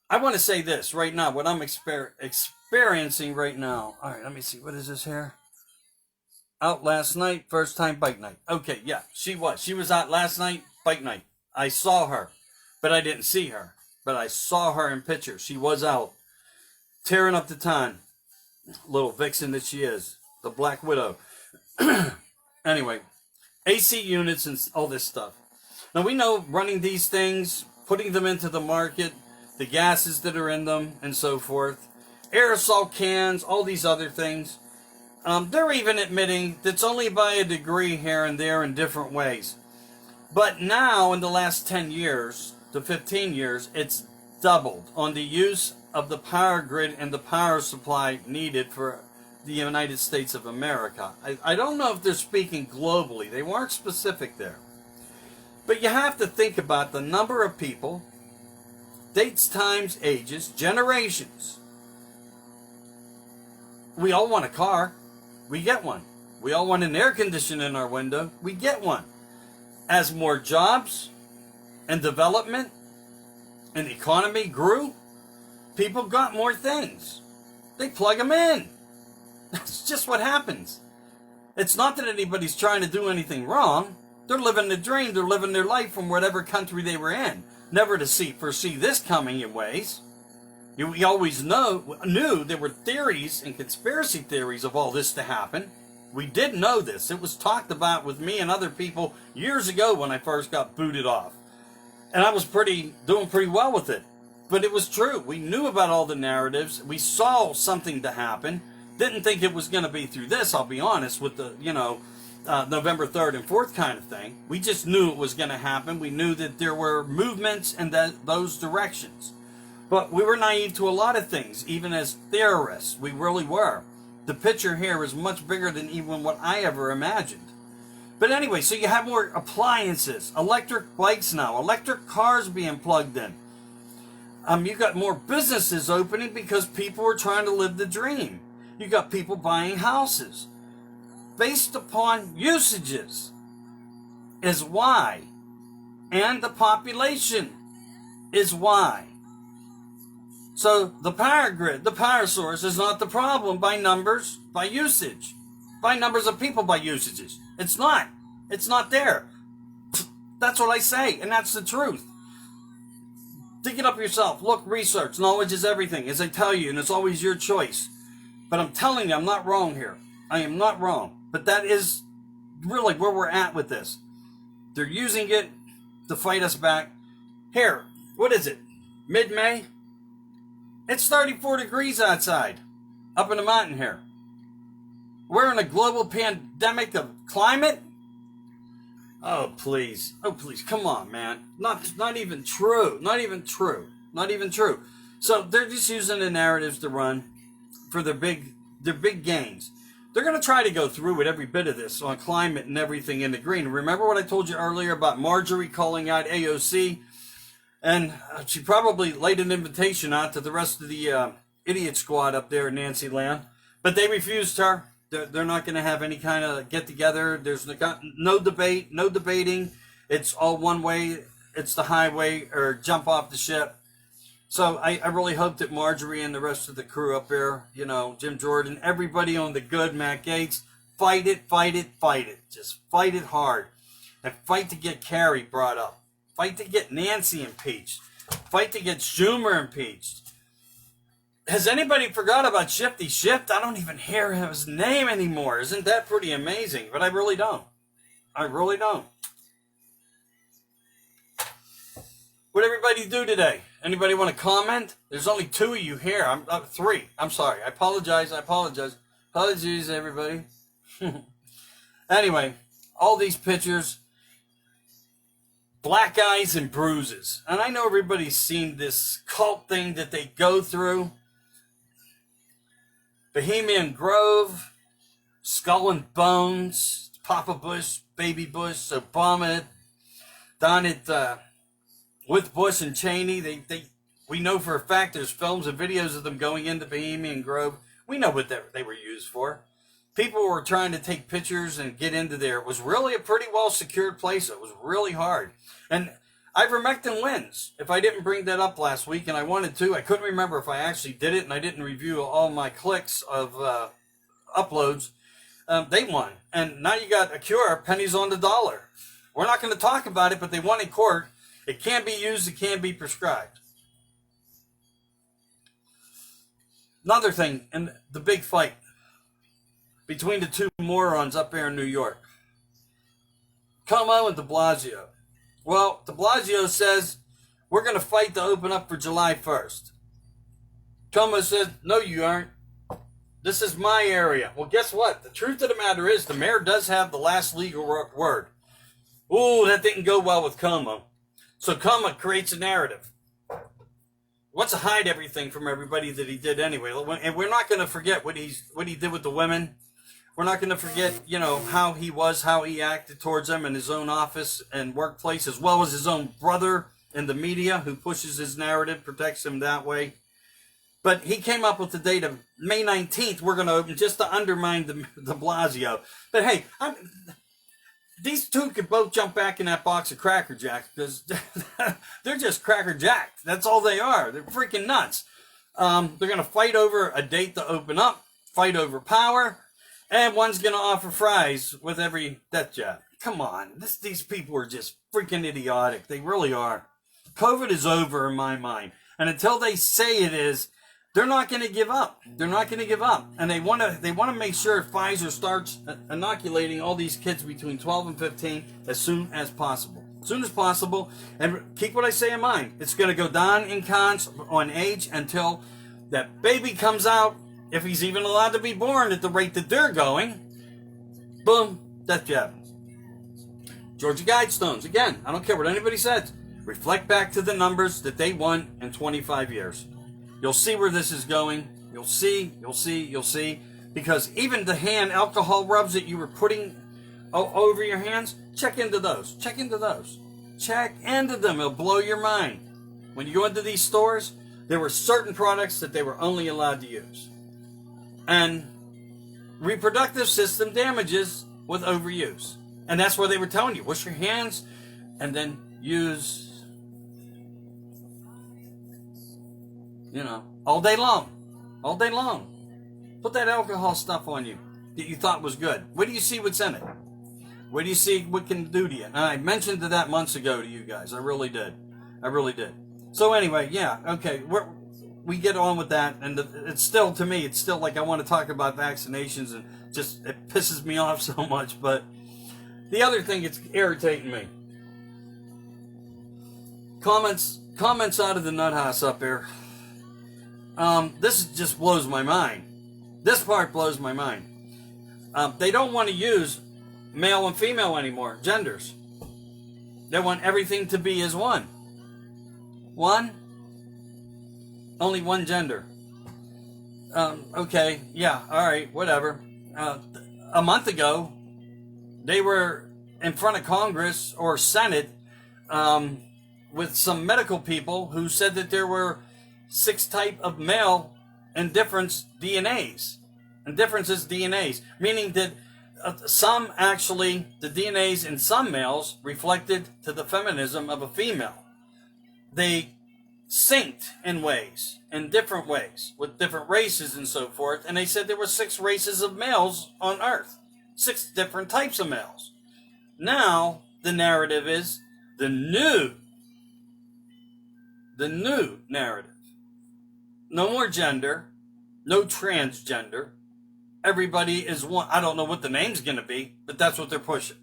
I want to say this right now, what I'm experiencing right now. All right, let me see. What is this here? Out last night, first time bike night. Okay, yeah, she was out last night, bike night. I saw her, but I didn't see her. But I saw her in pictures. She was out, tearing up the town. Little vixen that she is, the Black Widow. Anyway, AC units and all this stuff. Now we know running these things, putting them into the market, the gases that are in them and so forth, aerosol cans, all these other things. They're even admitting that's only by a degree here and there in different ways. But now in the last 10 years to 15 years, it's doubled on the use of the power grid and the power supply needed for the United States of America. I don't know if they're speaking globally. They weren't specific there. But you have to think about the number of people, dates, times, ages, generations. We all want a car. We get one. We all want an air conditioner in our window. We get one. As more jobs and development and the economy grew, people got more things. They plug them in. That's just what happens. It's not that anybody's trying to do anything wrong. They're living the dream. They're living their life from whatever country they were in. Never to foresee this coming in ways. We always knew there were theories and conspiracy theories of all this to happen. We did know this. It was talked about with me and other people years ago when I first got booted off. And I was doing pretty well with it. But it was true. We knew about all the narratives. We saw something to happen. Didn't think it was going to be through this, I'll be honest, with the, November 3rd and 4th kind of thing. We just knew it was going to happen. We knew that there were movements in those directions. But we were naive to a lot of things, even as theorists. We really were. The picture here is much bigger than even what I ever imagined. But anyway, so you have more appliances, electric bikes now, electric cars being plugged in. You got more businesses opening because people are trying to live the dream. You got people buying houses based upon usages is why. And the population is why. So the power grid, the power source is not the problem by numbers, by usage, by numbers of people, by usages. It's not. It's not there. That's what I say, and that's the truth. Dig it up yourself. Look, research. Knowledge is everything, as I tell you, and it's always your choice. But I'm telling you, I'm not wrong here. I am not wrong. But that is really where we're at with this. They're using it to fight us back. Here, what is it? Mid-May? It's 34 degrees outside, up in the mountain here. We're in a global pandemic of climate. Oh, please. Oh, please. Come on, man. Not even true. Not even true. Not even true. So they're just using the narratives to run for their big gains. They're going to try to go through with every bit of this on climate and everything in the green. Remember what I told you earlier about Marjorie calling out AOC? And she probably laid an invitation out to the rest of the idiot squad up there in Nancy Land. But they refused her. They're not going to have any kind of get together. There's no debate, no debating. It's all one way. It's the highway or jump off the ship. So I really hope that Marjorie and the rest of the crew up there, Jim Jordan, everybody on the good, Matt Gaetz, fight it, fight it, fight it. Just fight it hard. And fight to get Carrie brought up. Fight to get Nancy impeached. Fight to get Schumer impeached. Has anybody forgot about Shifty Shift? I don't even hear his name anymore. Isn't that pretty amazing? But I really don't. I really don't. What'd everybody do today? Anybody want to comment? There's only 2 of you here. I'm 3. I'm sorry. I apologize. Apologies, everybody. Anyway, all these pictures, black eyes and bruises. And I know everybody's seen this cult thing that they go through. Bohemian Grove, Skull and Bones, Papa Bush, Baby Bush, Obama, down at with Bush and Cheney. We know for a fact there's films and videos of them going into Bohemian Grove. We know what they were used for. People were trying to take pictures and get into there. It was really a pretty well secured place. It was really hard. And ivermectin wins. If I didn't bring that up last week, and I wanted to, I couldn't remember if I actually did it, and I didn't review all my clicks of uploads. They won. And now you got a cure, pennies on the dollar. We're not going to talk about it, but they won in court. It can be used. It can be prescribed. Another thing, in the big fight between the 2 morons up there in New York, Cuomo and de Blasio. Well, de Blasio says, we're going to fight to open up for July 1st. Cuomo says, no, you aren't. This is my area. Well, guess what? The truth of the matter is the mayor does have the last legal word. Ooh, that didn't go well with Cuomo. So Cuomo creates a narrative. Wants to hide everything from everybody that he did anyway. And we're not going to forget what he did with the women. We're not going to forget, how he acted towards them in his own office and workplace, as well as his own brother in the media who pushes his narrative, protects him that way. But he came up with the date of May 19th. We're going to open just to undermine de Blasio. But hey, these 2 could both jump back in that box of Cracker Jacks because they're just Cracker Jacked. That's all they are. They're freaking nuts. They're going to fight over a date to open up, fight over power. And one's going to offer fries with every death jab. Come on. These people are just freaking idiotic. They really are. COVID is over in my mind. And until they say it is, they're not going to give up. They're not going to give up. And they want to make sure Pfizer starts inoculating all these kids between 12 and 15 as soon as possible. As soon as possible. And keep what I say in mind. It's going to go down in cons on age until that baby comes out. If he's even allowed to be born at the rate that they're going, boom, death jab. Georgia Guidestones, again, I don't care what anybody says. Reflect back to the numbers that they won in 25 years. You'll see where this is going. You'll see. Because even the hand alcohol rubs that you were putting over your hands, check into those. Check into them. It'll blow your mind. When you go into these stores, there were certain products that they were only allowed to use. And reproductive system damages with overuse. And that's why they were telling you, wash your hands and then use, all day long. Put that alcohol stuff on you that you thought was good. Where do you see what's in it? Where do you see what can do to you? And I mentioned that months ago to you guys. I really did. So anyway, yeah, okay. We get on with that, and it's still, to me, it's still like I want to talk about vaccinations, and just it pisses me off so much. But the other thing, it's irritating me. Comments out of the nut house up here. This just blows my mind. This part blows my mind. They don't want to use male and female anymore, genders. They want everything to be as one. One? Only one gender. Okay, yeah, all right, whatever. A month ago, they were in front of Congress or Senate with some medical people who said that there were 6 types of male and difference DNAs. And differences DNAs, meaning that some actually, the DNAs in some males reflected to the feminism of a female. They synced in different ways, with different races and so forth. And they said there were 6 races of males on Earth, 6 different types of males. Now, the narrative is the new narrative. No more gender, no transgender. Everybody is one. I don't know what the name's going to be, but that's what they're pushing.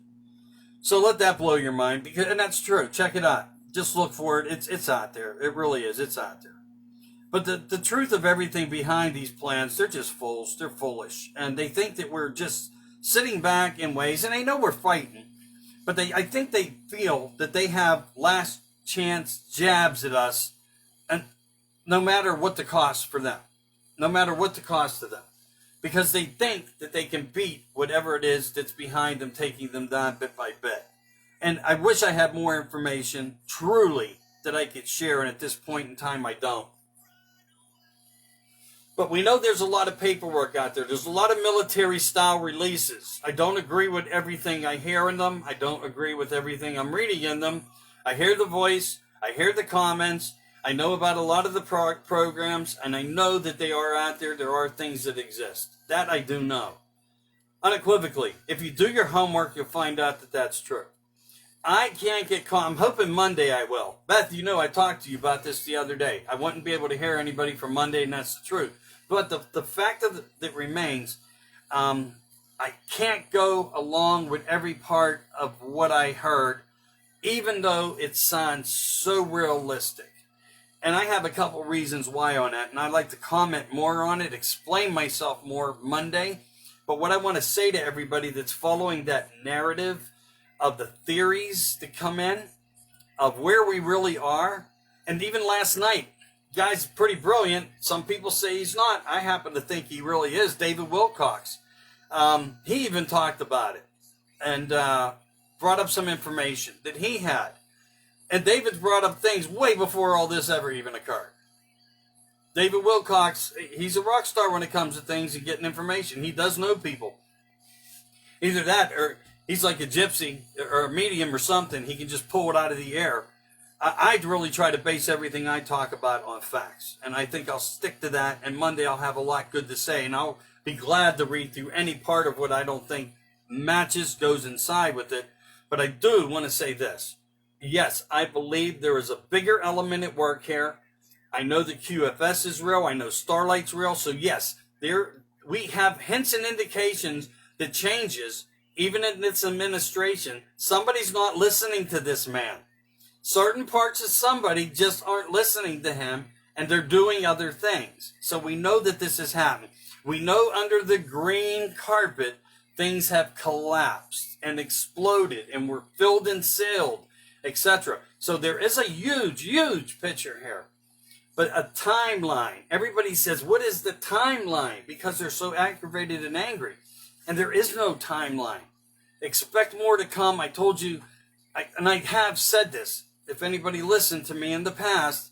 So let that blow your mind, and that's true. Check it out. Just look for it. It's out there. It really is. It's out there. But the truth of everything behind these plans, they're just fools. They're foolish. And they think that we're just sitting back in ways, and they know we're fighting. But I think they feel that they have last chance jabs at us, and no matter what the cost for them. No matter what the cost to them. Because they think that they can beat whatever it is that's behind them, taking them down bit by bit. And I wish I had more information, truly, that I could share, and at this point in time, I don't. But we know there's a lot of paperwork out there. There's a lot of military-style releases. I don't agree with everything I hear in them. I don't agree with everything I'm reading in them. I hear the voice. I hear the comments. I know about a lot of the programs, and I know that they are out there. There are things that exist. That I do know. Unequivocally, if you do your homework, you'll find out that that's true. I can't get caught. I'm hoping Monday I will. Beth, you know I talked to you about this the other day. I wouldn't be able to hear anybody from Monday, and that's the truth. But the fact that remains, I can't go along with every part of what I heard, even though it sounds so realistic. And I have a couple reasons why on that, and I'd like to comment more on it, explain myself more Monday. But what I want to say to everybody that's following that narrative of the theories that come in, of where we really are, and even last night, guy's pretty brilliant. Some people say he's not. I happen to think he really is. David Wilcox. He even talked about it and brought up some information that he had. And David's brought up things way before all this ever even occurred. David Wilcox, he's a rock star when it comes to things and getting information. He does know people. Either that or he's like a gypsy or a medium or something. He can just pull it out of the air. I'd really try to base everything I talk about on facts. And I think I'll stick to that. And Monday I'll have a lot good to say. And I'll be glad to read through any part of what I don't think matches, goes inside with it. But I do want to say this. Yes, I believe there is a bigger element at work here. I know that QFS is real. I know Starlight's real. So yes, we have hints and indications that changes, even in this administration, somebody's not listening to this man. Certain parts of somebody just aren't listening to him, and they're doing other things. So we know that this is happening. We know under the green carpet, things have collapsed and exploded and were filled and sealed, etc. So there is a huge, huge picture here. But a timeline. Everybody says, what is the timeline? Because they're so aggravated and angry. And there is no timeline. Expect more to come. I told you, and I have said this. If anybody listened to me in the past,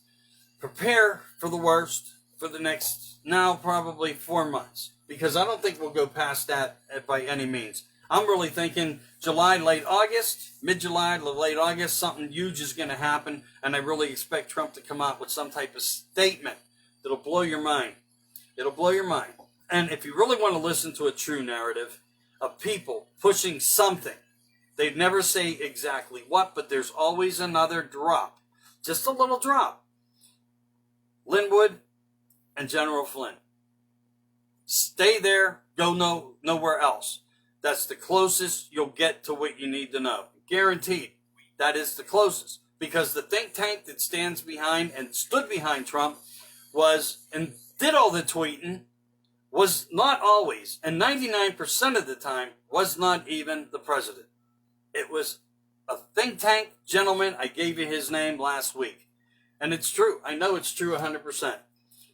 prepare for the worst for the next, now probably 4 months. Because I don't think we'll go past that by any means. I'm really thinking July, late August, mid-July, late August, something huge is going to happen. And I really expect Trump to come out with some type of statement that'll blow your mind. It'll blow your mind. And if you really want to listen to a true narrative of people pushing something, they'd never say exactly what, but there's always another drop. Just a little drop. Linwood and General Flynn. Stay there. Go nowhere else. That's the closest you'll get to what you need to know. Guaranteed. That is the closest. Because the think tank that stands behind and stood behind Trump was, and did all the tweeting, was not always, and 99% of the time, was not even the president. It was a think tank gentleman. I gave you his name last week. And it's true. I know it's true 100%.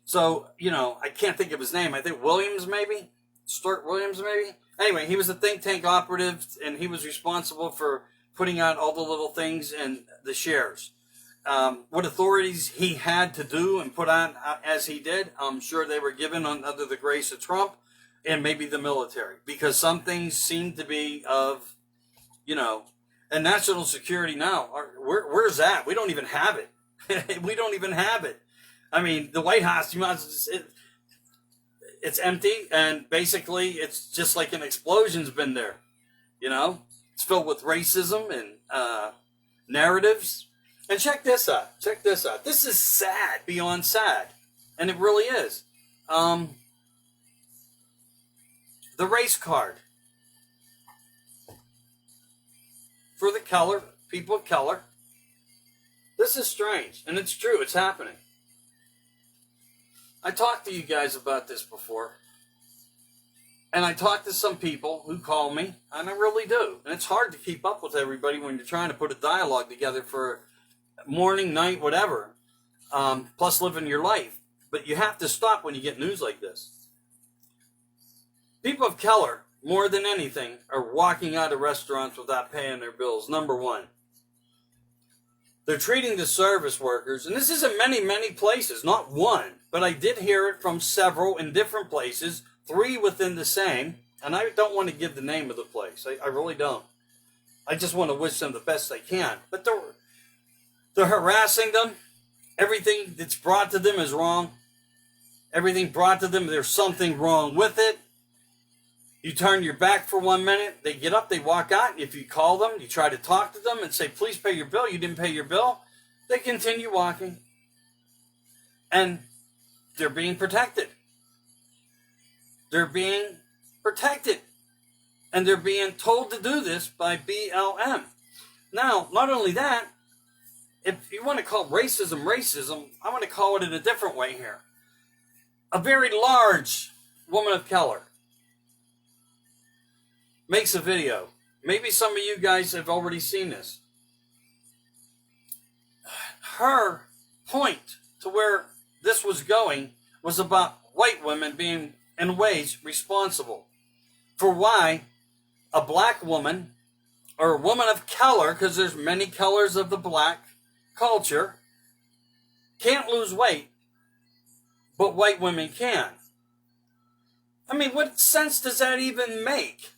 So, I can't think of his name. I think Williams, maybe? Stuart Williams, maybe? Anyway, he was a think tank operative, and he was responsible for putting out all the little things in the shares. What authorities he had to do and put on as he did, I'm sure they were given under the grace of Trump and maybe the military. Because some things seem to be of, and national security now. Where's that? We don't even have it. We don't even have it. I mean, the White House, it's empty, and basically it's just like an explosion's been there. It's filled with racism and narratives. And check this out. This is sad beyond sad, and it really is. The race card for the people of color. This is strange, and it's true. It's happening. I talked to you guys about this before, and I talked to some people who call me, and I really do. And it's hard to keep up with everybody when you're trying to put a dialogue together for morning, night, whatever, plus living your life. But you have to stop when you get news like this. People of color, more than anything, are walking out of restaurants without paying their bills, number one. They're treating the service workers, and this is in many, many places, not one, but I did hear it from several in different places, 3 within the same, and I don't want to give the name of the place. I really don't. I just want to wish them the best they can. But they're harassing them. Everything that's brought to them is wrong. Everything brought to them, there's something wrong with it. You turn your back for 1 minute, they get up, they walk out. If you call them, you try to talk to them and say, please pay your bill. You didn't pay your bill. They continue walking. And they're being protected. They're being protected. And they're being told to do this by BLM. Now, not only that, if you want to call racism, I want to call it in a different way here. A very large woman of color makes a video. Maybe some of you guys have already seen this. Her point to where this was going was about white women being, in ways, responsible for why a black woman, or a woman of color, because there's many colors of the black culture, can't lose weight, but white women can. I mean, what sense does that even make?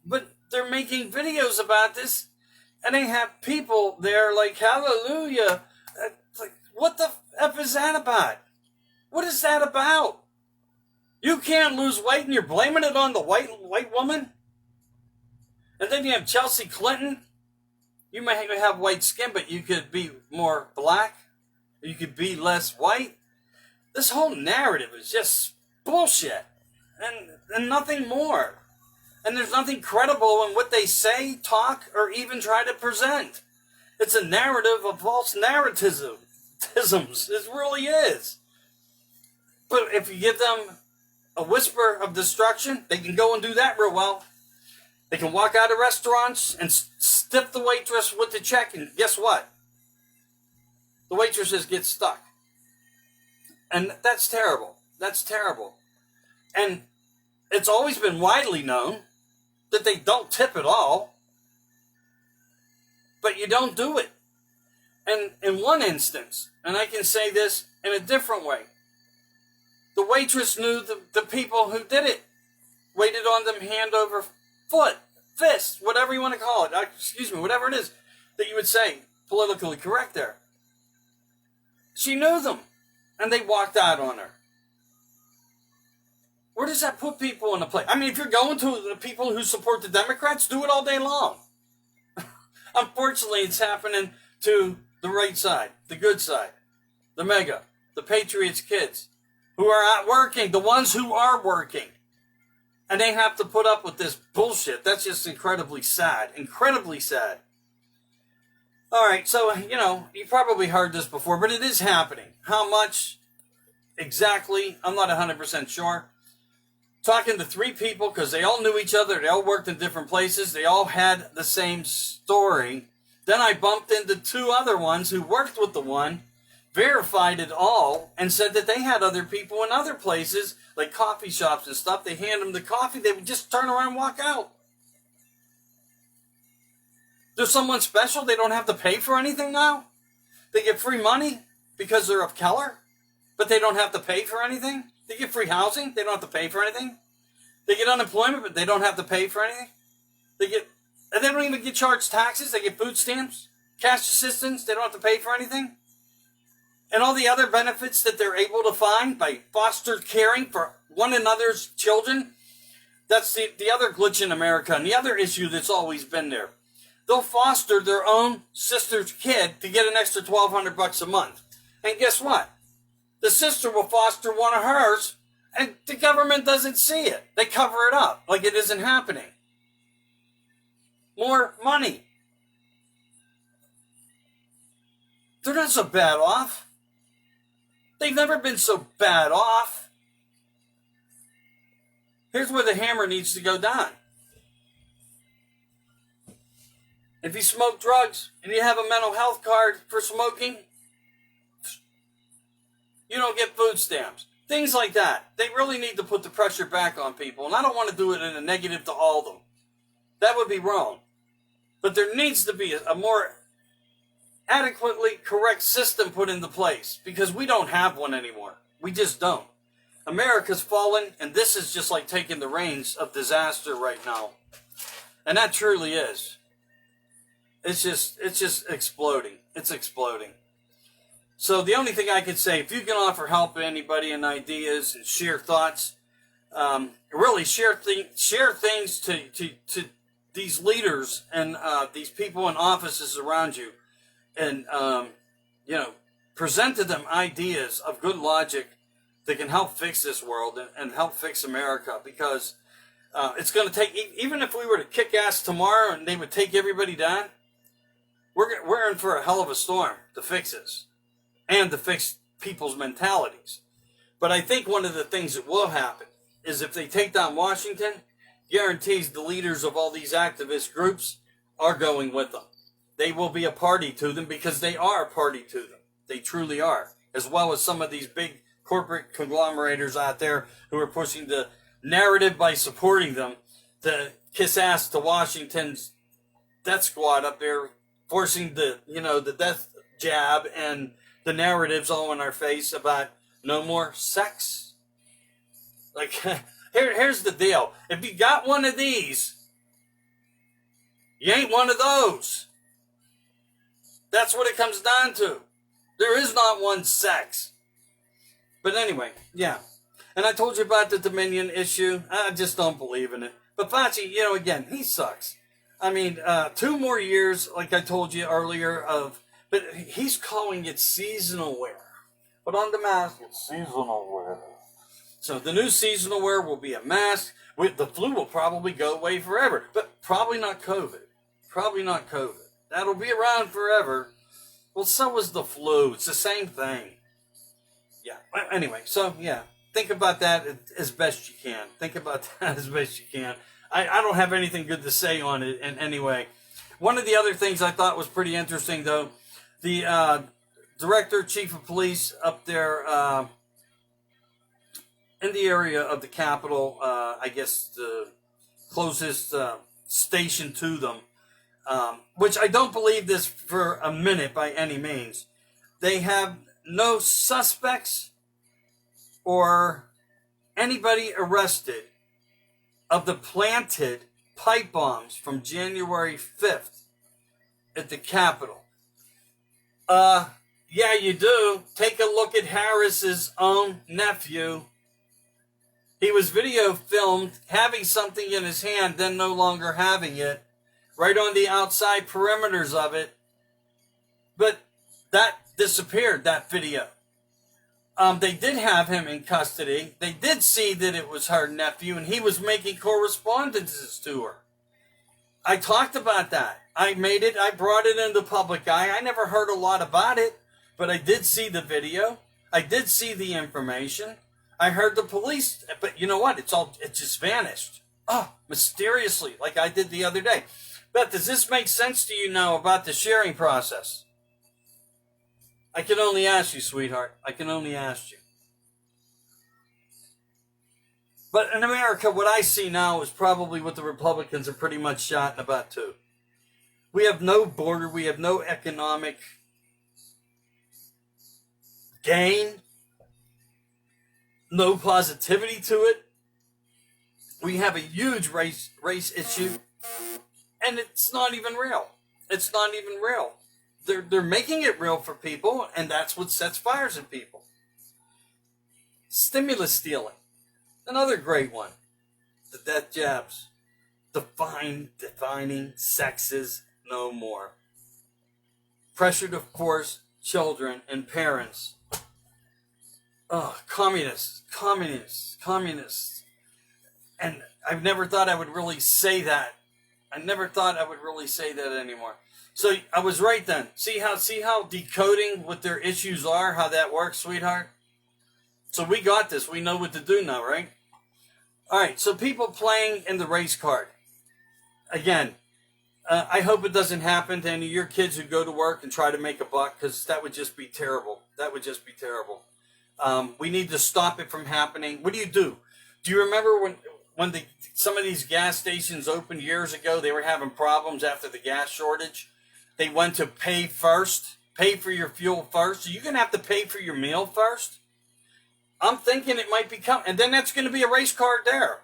But they're making videos about this, and they have people there like, hallelujah. Like, what the F is that about? What is that about? You can't lose weight and you're blaming it on the white woman? And then you have Chelsea Clinton. You may have white skin, but you could be more black. You could be less white. This whole narrative is just bullshit. And nothing more. And there's nothing credible in what they say, talk, or even try to present. It's a narrative of false narrativisms. It really is. But if you give them a whisper of destruction, they can go and do that real well. They can walk out of restaurants and stiff the waitress with the check, and guess what? The waitresses get stuck. And that's terrible. That's terrible. And it's always been widely known that they don't tip at all, but you don't do it. And in one instance, and I can say this in a different way, the waitress knew the people who did it, waited on them hand over foot, fist, whatever you want to call it, whatever it is that you would say, politically correct there. She knew them, and they walked out on her. Where does that put people in a place? I mean, if you're going to the people who support the Democrats, do it all day long. Unfortunately, it's happening to the right side, the good side, the MAGA, the Patriots kids, who are out working, the ones who are working. And they have to put up with this bullshit. That's just incredibly sad. Incredibly sad. All right, so, you probably heard this before, but it is happening. How much exactly? I'm not 100% sure. talking to 3 people because they all knew each other. They all worked in different places. They all had the same story. Then I bumped into 2 other ones who worked with the one, verified it all, and said that they had other people in other places, like coffee shops and stuff. They hand them the coffee. They would just turn around and walk out. There's someone special. They don't have to pay for anything now. They get free money because they're of color, but they don't have to pay for anything. They get free housing. They don't have to pay for anything. They get unemployment, but they don't have to pay for anything. And they don't even get charged taxes. They get food stamps, cash assistance. They don't have to pay for anything. And all the other benefits that they're able to find by foster caring for one another's children. That's the other glitch in America, and the other issue that's always been there. They'll foster their own sister's kid to get an extra $1,200 a month. And guess what? The sister will foster one of hers, and the government doesn't see it. They cover it up like it isn't happening. More money. They're not so bad off. They've never been so bad off. Here's where the hammer needs to go down. If you smoke drugs and you have a mental health card for smoking, you don't get food stamps. Things like that. They really need to put the pressure back on people. And I don't want to do it in a negative to all of them. That would be wrong. But there needs to be a more adequately correct system put into place. Because we don't have one anymore. We just don't. America's fallen, and this is just like taking the reins of disaster right now. And that truly is. It's just exploding. It's exploding. So the only thing I can say, if you can offer help to anybody and ideas and share thoughts, really share things to these leaders and these people in offices around you, and present to them ideas of good logic that can help fix this world and help fix America, because it's going to take, even if we were to kick ass tomorrow and they would take everybody down, we're in for a hell of a storm to fix this and to fix people's mentalities. But I think one of the things that will happen is if they take down Washington, guarantees the leaders of all these activist groups are going with them. They will be a party to them because they are a party to them. They truly are. As well as some of these big corporate conglomerators out there who are pushing the narrative by supporting them to kiss ass to Washington's death squad up there, forcing the death jab and the narratives all in our face about no more sex. Like, here's the deal. If you got one of these, you ain't one of those. That's what it comes down to. There is not one sex. But anyway, yeah. And I told you about the Dominion issue. I just don't believe in it. But Fauci, again, he sucks. I mean, 2 more years, like I told you earlier, but he's calling it seasonal wear. But on the mask, it's seasonal wear. So the new seasonal wear will be a mask. The flu will probably go away forever, but probably not COVID. Probably not COVID. That'll be around forever. Well, so is the flu. It's the same thing. Yeah. Anyway, so yeah, think about that as best you can. Think about that as best you can. I don't have anything good to say on it in any way. One of the other things I thought was pretty interesting, though, the director, chief of police up there in the area of the Capitol, I guess the closest station to them, which I don't believe this for a minute by any means. They have no suspects or anybody arrested of the planted pipe bombs from January 5th at the Capitol. Yeah, you do. Take a look at Harris's own nephew. He was video filmed having something in his hand, then no longer having it, right on the outside perimeters of it. But that disappeared, that video. They did have him in custody. They did see that it was her nephew, and he was making correspondences to her. I talked about that. I brought it into public eye. I never heard a lot about it, but I did see the video. I did see the information. I heard the police, but you know what? It just vanished. Oh, mysteriously, like I did the other day. Beth, does this make sense to you now about the sharing process? I can only ask you, sweetheart. I can only ask you. But in America, what I see now is probably what the Republicans are pretty much shouting about too. We have no border. We have no economic gain. No positivity to it. We have a huge race issue, and it's not even real. It's not even real. They're making it real for people, and that's what sets fires in people. Stimulus stealing, another great one. The death jabs, defining sexes no more. Pressure to force children and parents. Oh, communists. And I've never thought I would really say that. I never thought I would really say that anymore. So I was right then. See how decoding what their issues are, how that works, sweetheart? So we got this. We know what to do now, right? All right, so people playing in the race card. Again, I hope it doesn't happen to any of your kids who go to work and try to make a buck, because that would just be terrible. That would just be terrible. We need to stop it from happening. What do? Do you remember when some of these gas stations opened years ago, they were having problems after the gas shortage? They went to pay for your fuel first. So you're going to have to pay for your meal first? I'm thinking it might become, and then that's going to be a race card there.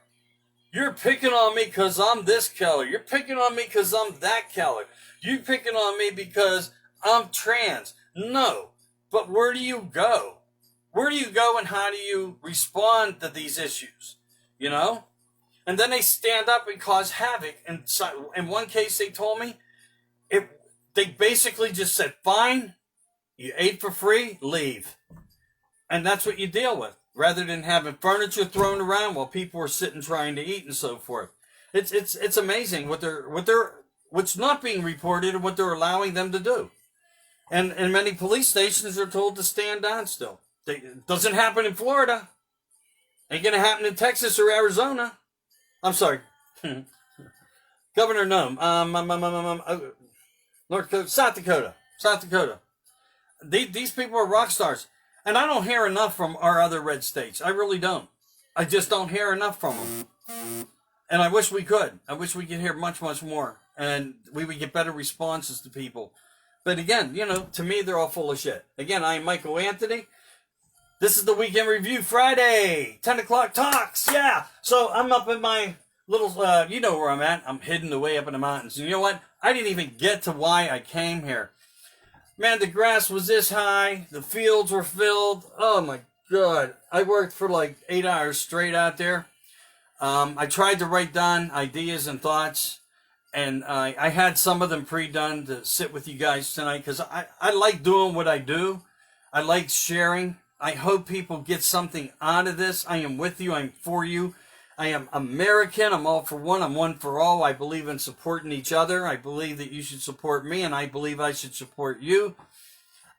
You're picking on me because I'm this color. You're picking on me because I'm that color. You're picking on me because I'm trans. No, but where do you go? Where do you go and how do you respond to these issues? You know? And then they stand up and cause havoc. And so, in one case, they told me, they basically just said, fine, you ate for free, leave. And that's what you deal with, rather than having furniture thrown around while people are sitting trying to eat and so forth. It's amazing what's not being reported and what they're allowing them to do. And many police stations are told to stand down still. It doesn't happen in Florida. Ain't going to happen in Texas or Arizona. I'm sorry. Governor Nome. North Dakota, South Dakota. These people are rock stars. And I don't hear enough from our other red states. I really don't. I just don't hear enough from them. And I wish we could. I wish we could hear much, much more. And we would get better responses to people. But again, to me, they're all full of shit. Again, I am Michael Anthony. This is the Weekend Review Friday. 10 o'clock talks. Yeah. So I'm up in my little, you know where I'm at. I'm hidden away up in the mountains. And you know what? I didn't even get to why I came here. Man, the grass was this high. The fields were filled. Oh, my God. I worked for like 8 hours straight out there. I tried to write down ideas and thoughts. And I had some of them pre-done to sit with you guys tonight. Because I like doing what I do. I like sharing. I hope people get something out of this. I am with you. I'm for you. I am American. I'm all for one. I'm one for all. I believe in supporting each other. I believe that you should support me, and I believe I should support you.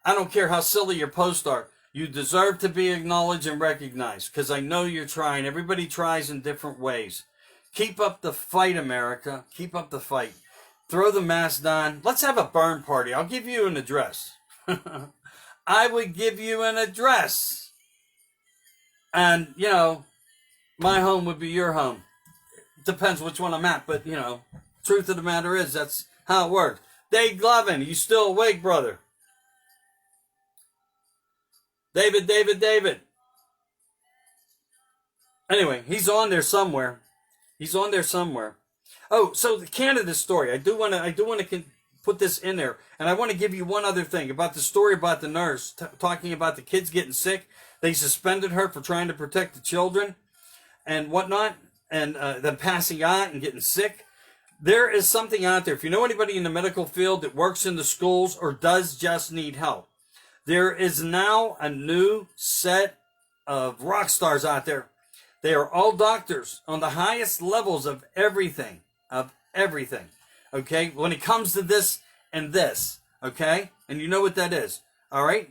I don't care how silly your posts are. You deserve to be acknowledged and recognized, because I know you're trying. Everybody tries in different ways. Keep up the fight, America. Keep up the fight. Throw the mask down. Let's have a burn party. I'll give you an address. I would give you an address. And, my home would be your home. Depends which one I'm at, but, truth of the matter is that's how it works. Dave Glovin, you still awake, brother? David. Anyway, he's on there somewhere. Oh, so the Canada story. I do want to put this in there, and I want to give you one other thing about the story about the nurse talking about the kids getting sick. They suspended her for trying to protect the children and whatnot, and them passing out and getting sick. There is something out there. If you know anybody in the medical field that works in the schools or does just need help, there is now a new set of rock stars out there. They are all doctors on the highest levels of everything. Okay? When it comes to this and this, okay? And you know what that is, all right?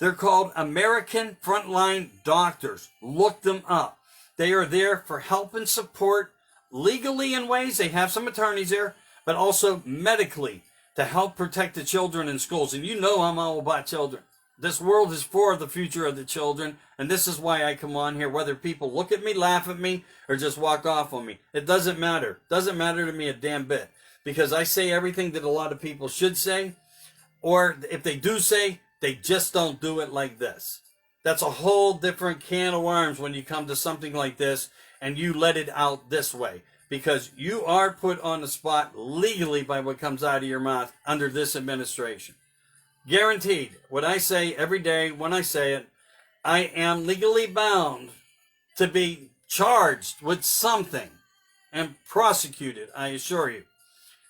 They're called American Frontline Doctors. Look them up. They are there for help and support legally in ways. They have some attorneys there, but also medically to help protect the children in schools. And you know I'm all about children. This world is for the future of the children, and this is why I come on here, whether people look at me, laugh at me, or just walk off on me. It doesn't matter. It doesn't matter to me a damn bit, because I say everything that a lot of people should say, or if they do say, they just don't do it like this. That's a whole different can of worms when you come to something like this and you let it out this way, because you are put on the spot legally by what comes out of your mouth under this administration. Guaranteed. What I say every day when I say it, I am legally bound to be charged with something and prosecuted, I assure you.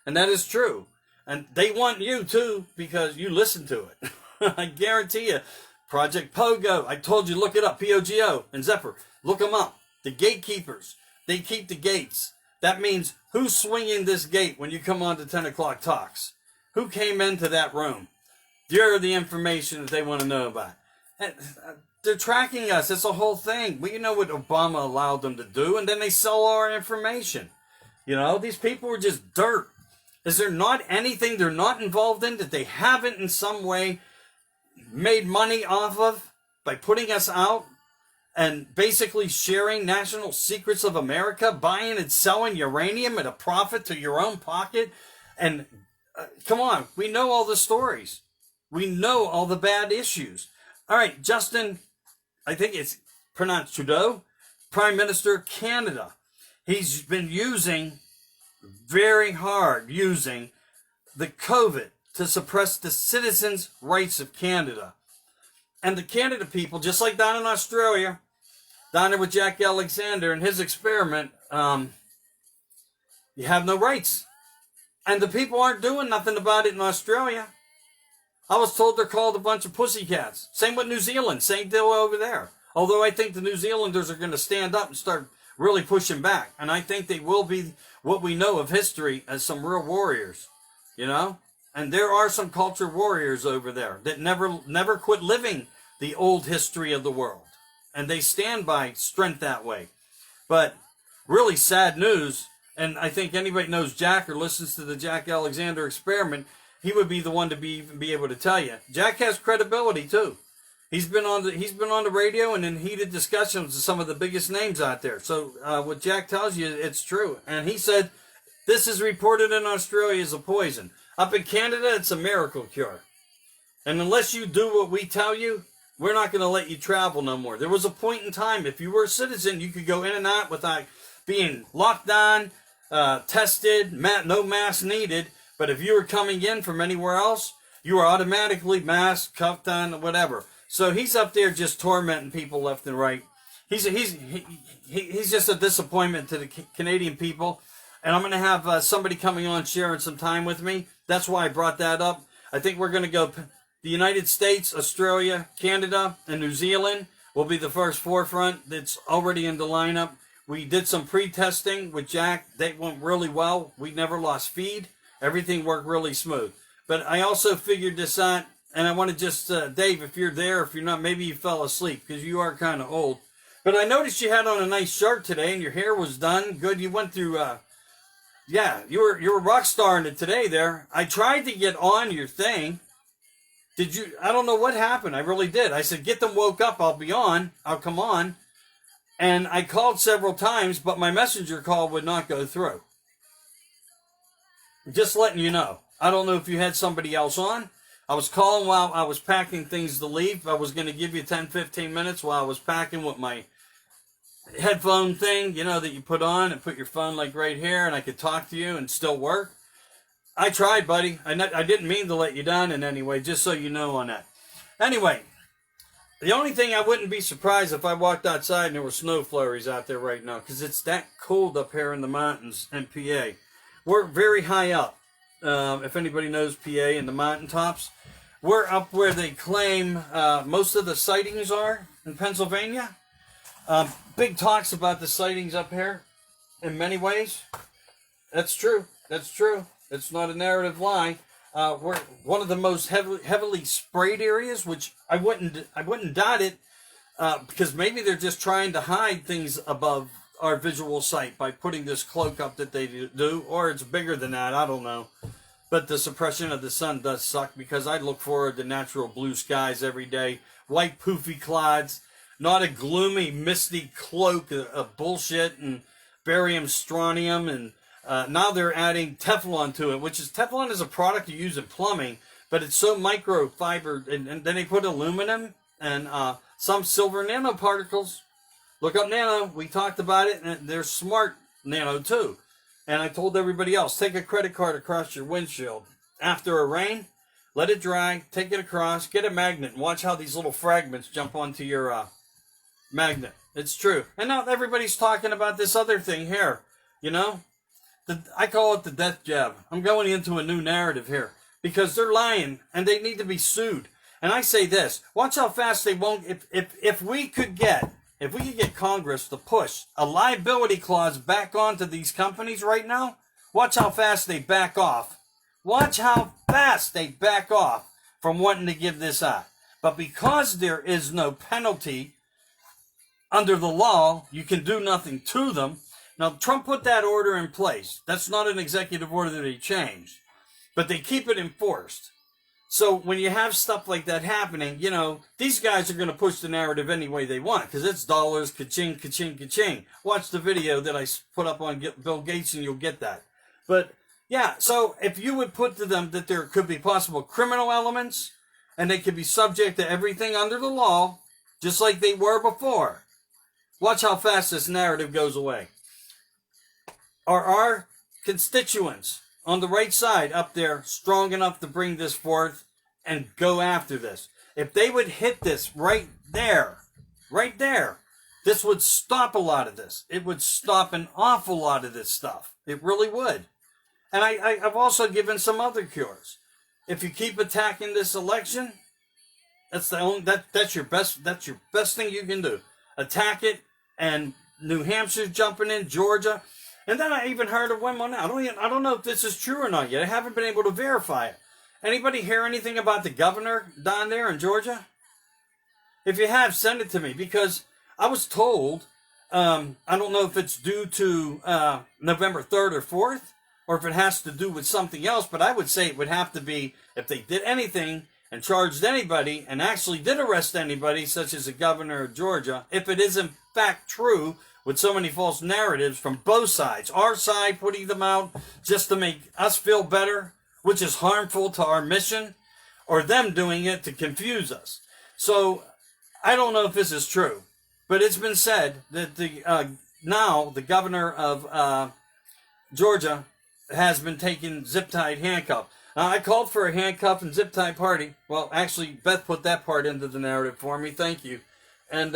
And that is true. And they want you too, because you listen to it. I guarantee you. Project Pogo, I told you, look it up, P-O-G-O and Zephyr. Look them up. The gatekeepers, they keep the gates. That means who's swinging this gate when you come on to 10 o'clock talks? Who came into that room? You're the information that they want to know about. They're tracking us. It's a whole thing. Well, you know what Obama allowed them to do, and then they sell our information. You know, these people are just dirt. Is there not anything they're not involved in that they haven't in some way made money off of by putting us out and basically sharing national secrets of America, buying and selling uranium at a profit to your own pocket? And come on, we know all the stories. We know all the bad issues. All right, Justin, I think it's pronounced Trudeau, Prime Minister of Canada. He's been very hard using the COVID to suppress the citizens' rights of Canada. And the Canada people, just like down in Australia, down there with Jack Alexander and his experiment, you have no rights. And the people aren't doing nothing about it in Australia. I was told they're called a bunch of pussycats. Same with New Zealand, same deal over there. Although I think the New Zealanders are going to stand up and start really pushing back. And I think they will be what we know of history as some real warriors, you know? And there are some culture warriors over there that never quit living the old history of the world. And they stand by strength that way. But really sad news, and I think anybody knows Jack or listens to the Jack Alexander experiment, he would be the one to be able to tell you. Jack has credibility too. He's been on the radio and in heated discussions with some of the biggest names out there. So what Jack tells you, it's true. And he said this is reported in Australia as a poison. Up in Canada, it's a miracle cure. And unless you do what we tell you, we're not going to let you travel no more. There was a point in time, if you were a citizen, you could go in and out without being locked down, tested, no mask needed. But if you were coming in from anywhere else, you were automatically masked, cuffed on, whatever. So he's up there just tormenting people left and right. He's just a disappointment to the Canadian people. And I'm going to have somebody coming on sharing some time with me. That's why I brought that up. I think we're going to go the United States, Australia, Canada, and New Zealand will be the first forefront that's already in the lineup. We did some pre-testing with Jack. They went really well. We never lost feed. Everything worked really smooth. But I also figured this out, and I want to just, Dave, if you're there, if you're not, maybe you fell asleep because you are kind of old. But I noticed you had on a nice shirt today, and your hair was done good. You went through, you were rock starring it today there. I tried to get on your thing. Did you? I don't know what happened. I really did. I said, get them woke up. I'll be on. I'll come on. And I called several times, but my messenger call would not go through. Just letting you know. I don't know if you had somebody else on. I was calling while I was packing things to leave. I was going to give you 10, 15 minutes while I was packing with my headphone thing, you know, that you put on and put your phone like right here, and I could talk to you and still work. I tried, buddy. I didn't mean to let you down in any way, just so you know on that. Anyway, the only thing I wouldn't be surprised if I walked outside and there were snow flurries out there right now, because it's that cold up here in the mountains in PA. We're very high up. If anybody knows PA and the mountaintops, we're up where they claim most of the sightings are in Pennsylvania. Big talks about the sightings up here in many ways. That's true. That's true. It's not a narrative lie. we're one of the most heavily sprayed areas, which I wouldn't doubt it, because maybe they're just trying to hide things above our visual sight by putting this cloak up that they do, or it's bigger than that, I don't know. But the suppression of the sun does suck, because I look forward to natural blue skies every day, white poofy clouds, not a gloomy, misty cloak of bullshit and barium strontium, and now they're adding Teflon to it, which is, Teflon is a product you use in plumbing, but it's so microfiber, and then they put aluminum and some silver nanoparticles. Look up nano. We talked about it, and they're smart nano too. And I told everybody else, take a credit card across your windshield. After a rain, let it dry, take it across, get a magnet, and watch how these little fragments jump onto your magnet. It's true. And now everybody's talking about this other thing here, you know? I call it the death jab. I'm going into a new narrative here, because they're lying, and they need to be sued. And I say this, watch how fast they won't, if we could get Congress to push a liability clause back onto these companies right now, watch how fast they back off. Watch how fast they back off from wanting to give this out. But because there is no penalty under the law, you can do nothing to them. Now, Trump put that order in place. That's not an executive order that he changed, but they keep it enforced. So when you have stuff like that happening, you know, these guys are going to push the narrative any way they want, because it's dollars, ka-ching, ka-ching, ka-ching. Watch the video that I put up on Bill Gates and you'll get that. But yeah, so if you would put to them that there could be possible criminal elements and they could be subject to everything under the law, just like they were before, watch how fast this narrative goes away. Are our constituents on the right side up there strong enough to bring this forth and go after this? If they would hit this right there, this would stop a lot of this. It would stop an awful lot of this stuff. It really would. And I've also given some other cures. If you keep attacking this election, that's your best thing you can do. Attack it, and New Hampshire's jumping in, Georgia. And then I even heard of one more now. I don't know if this is true or not yet. I haven't been able to verify it. Anybody hear anything about the governor down there in Georgia? If you have, send it to me, because I was told, I don't know if it's due to November 3rd or 4th, or if it has to do with something else, but I would say it would have to be if they did anything and charged anybody and actually did arrest anybody, such as the governor of Georgia, if it is in fact true, with so many false narratives from both sides. Our side putting them out just to make us feel better, which is harmful to our mission, or them doing it to confuse us. So I don't know if this is true, but it's been said that now the governor of Georgia has been taking zip-tied handcuff. I called for a handcuff and zip-tie party. Well, actually, Beth put that part into the narrative for me. Thank you. And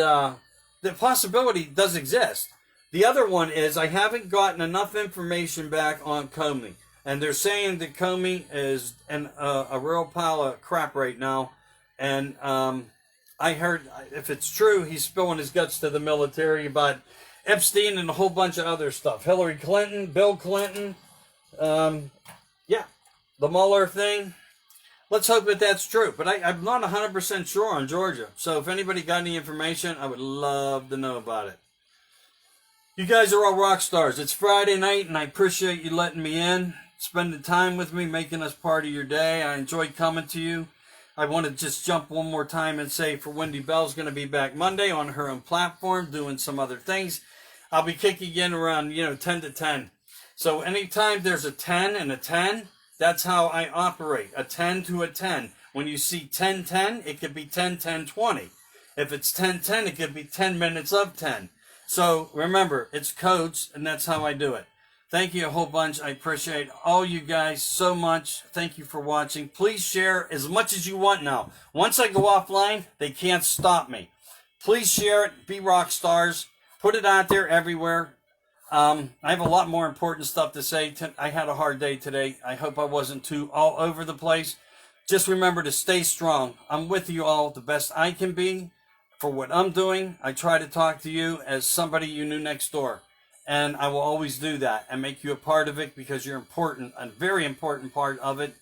the possibility does exist. The other one is I haven't gotten enough information back on Comey. And they're saying that Comey is a real pile of crap right now. And I heard, if it's true, he's spilling his guts to the military about Epstein and a whole bunch of other stuff. Hillary Clinton, Bill Clinton, the Mueller thing. Let's hope that that's true. But I'm not 100% sure on Georgia. So if anybody got any information, I would love to know about it. You guys are all rock stars. It's Friday night, and I appreciate you letting me in, spending time with me, making us part of your day. I enjoyed coming to you. I want to just jump one more time and say for Wendy Bell's going to be back Monday on her own platform doing some other things. I'll be kicking in around, 10 to 10. So anytime there's a 10 and a 10, that's how I operate, a 10 to a 10. When you see 10-10, it could be 10-10-20. If it's 10-10, it could be 10 minutes of 10. So remember, it's codes, and that's how I do it. Thank you a whole bunch. I appreciate all you guys so much. Thank you for watching. Please share as much as you want now. Once I go offline, they can't stop me. Please share it. Be rock stars. Put it out there everywhere. I have a lot more important stuff to say. I had a hard day today. I hope I wasn't too all over the place. Just remember to stay strong. I'm with you all the best I can be for what I'm doing. I try to talk to you as somebody you knew next door. And I will always do that and make you a part of it because you're important, a very important part of it.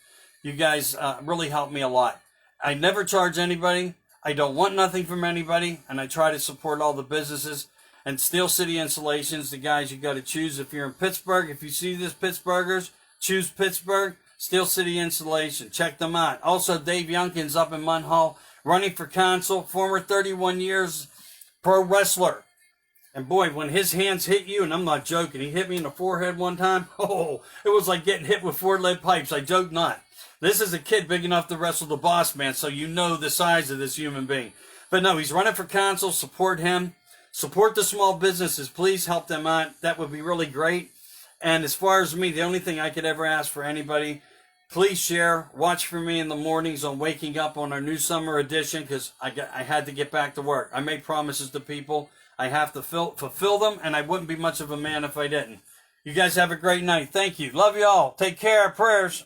You guys really help me a lot. I never charge anybody. I don't want nothing from anybody, and I try to support all the businesses. And Steel City Insulation's the guys you got to choose. If you're in Pittsburgh, if you see this Pittsburghers, choose Pittsburgh. Steel City Insulation. Check them out. Also, Dave Youngkin's up in Munhall, running for council, former 31 years pro wrestler. And boy, when his hands hit you, and I'm not joking, he hit me in the forehead one time. Oh, it was like getting hit with 4 lead pipes. I joke not. This is a kid big enough to wrestle the boss man, so you know the size of this human being. But no, he's running for council. Support him. Support the small businesses. Please help them out. That would be really great. And as far as me, the only thing I could ever ask for anybody, please share. Watch for me in the mornings on Waking Up on our new summer edition, because I had to get back to work. I made promises to people. I have to fulfill them, and I wouldn't be much of a man if I didn't. You guys have a great night. Thank you. Love you all. Take care. Prayers.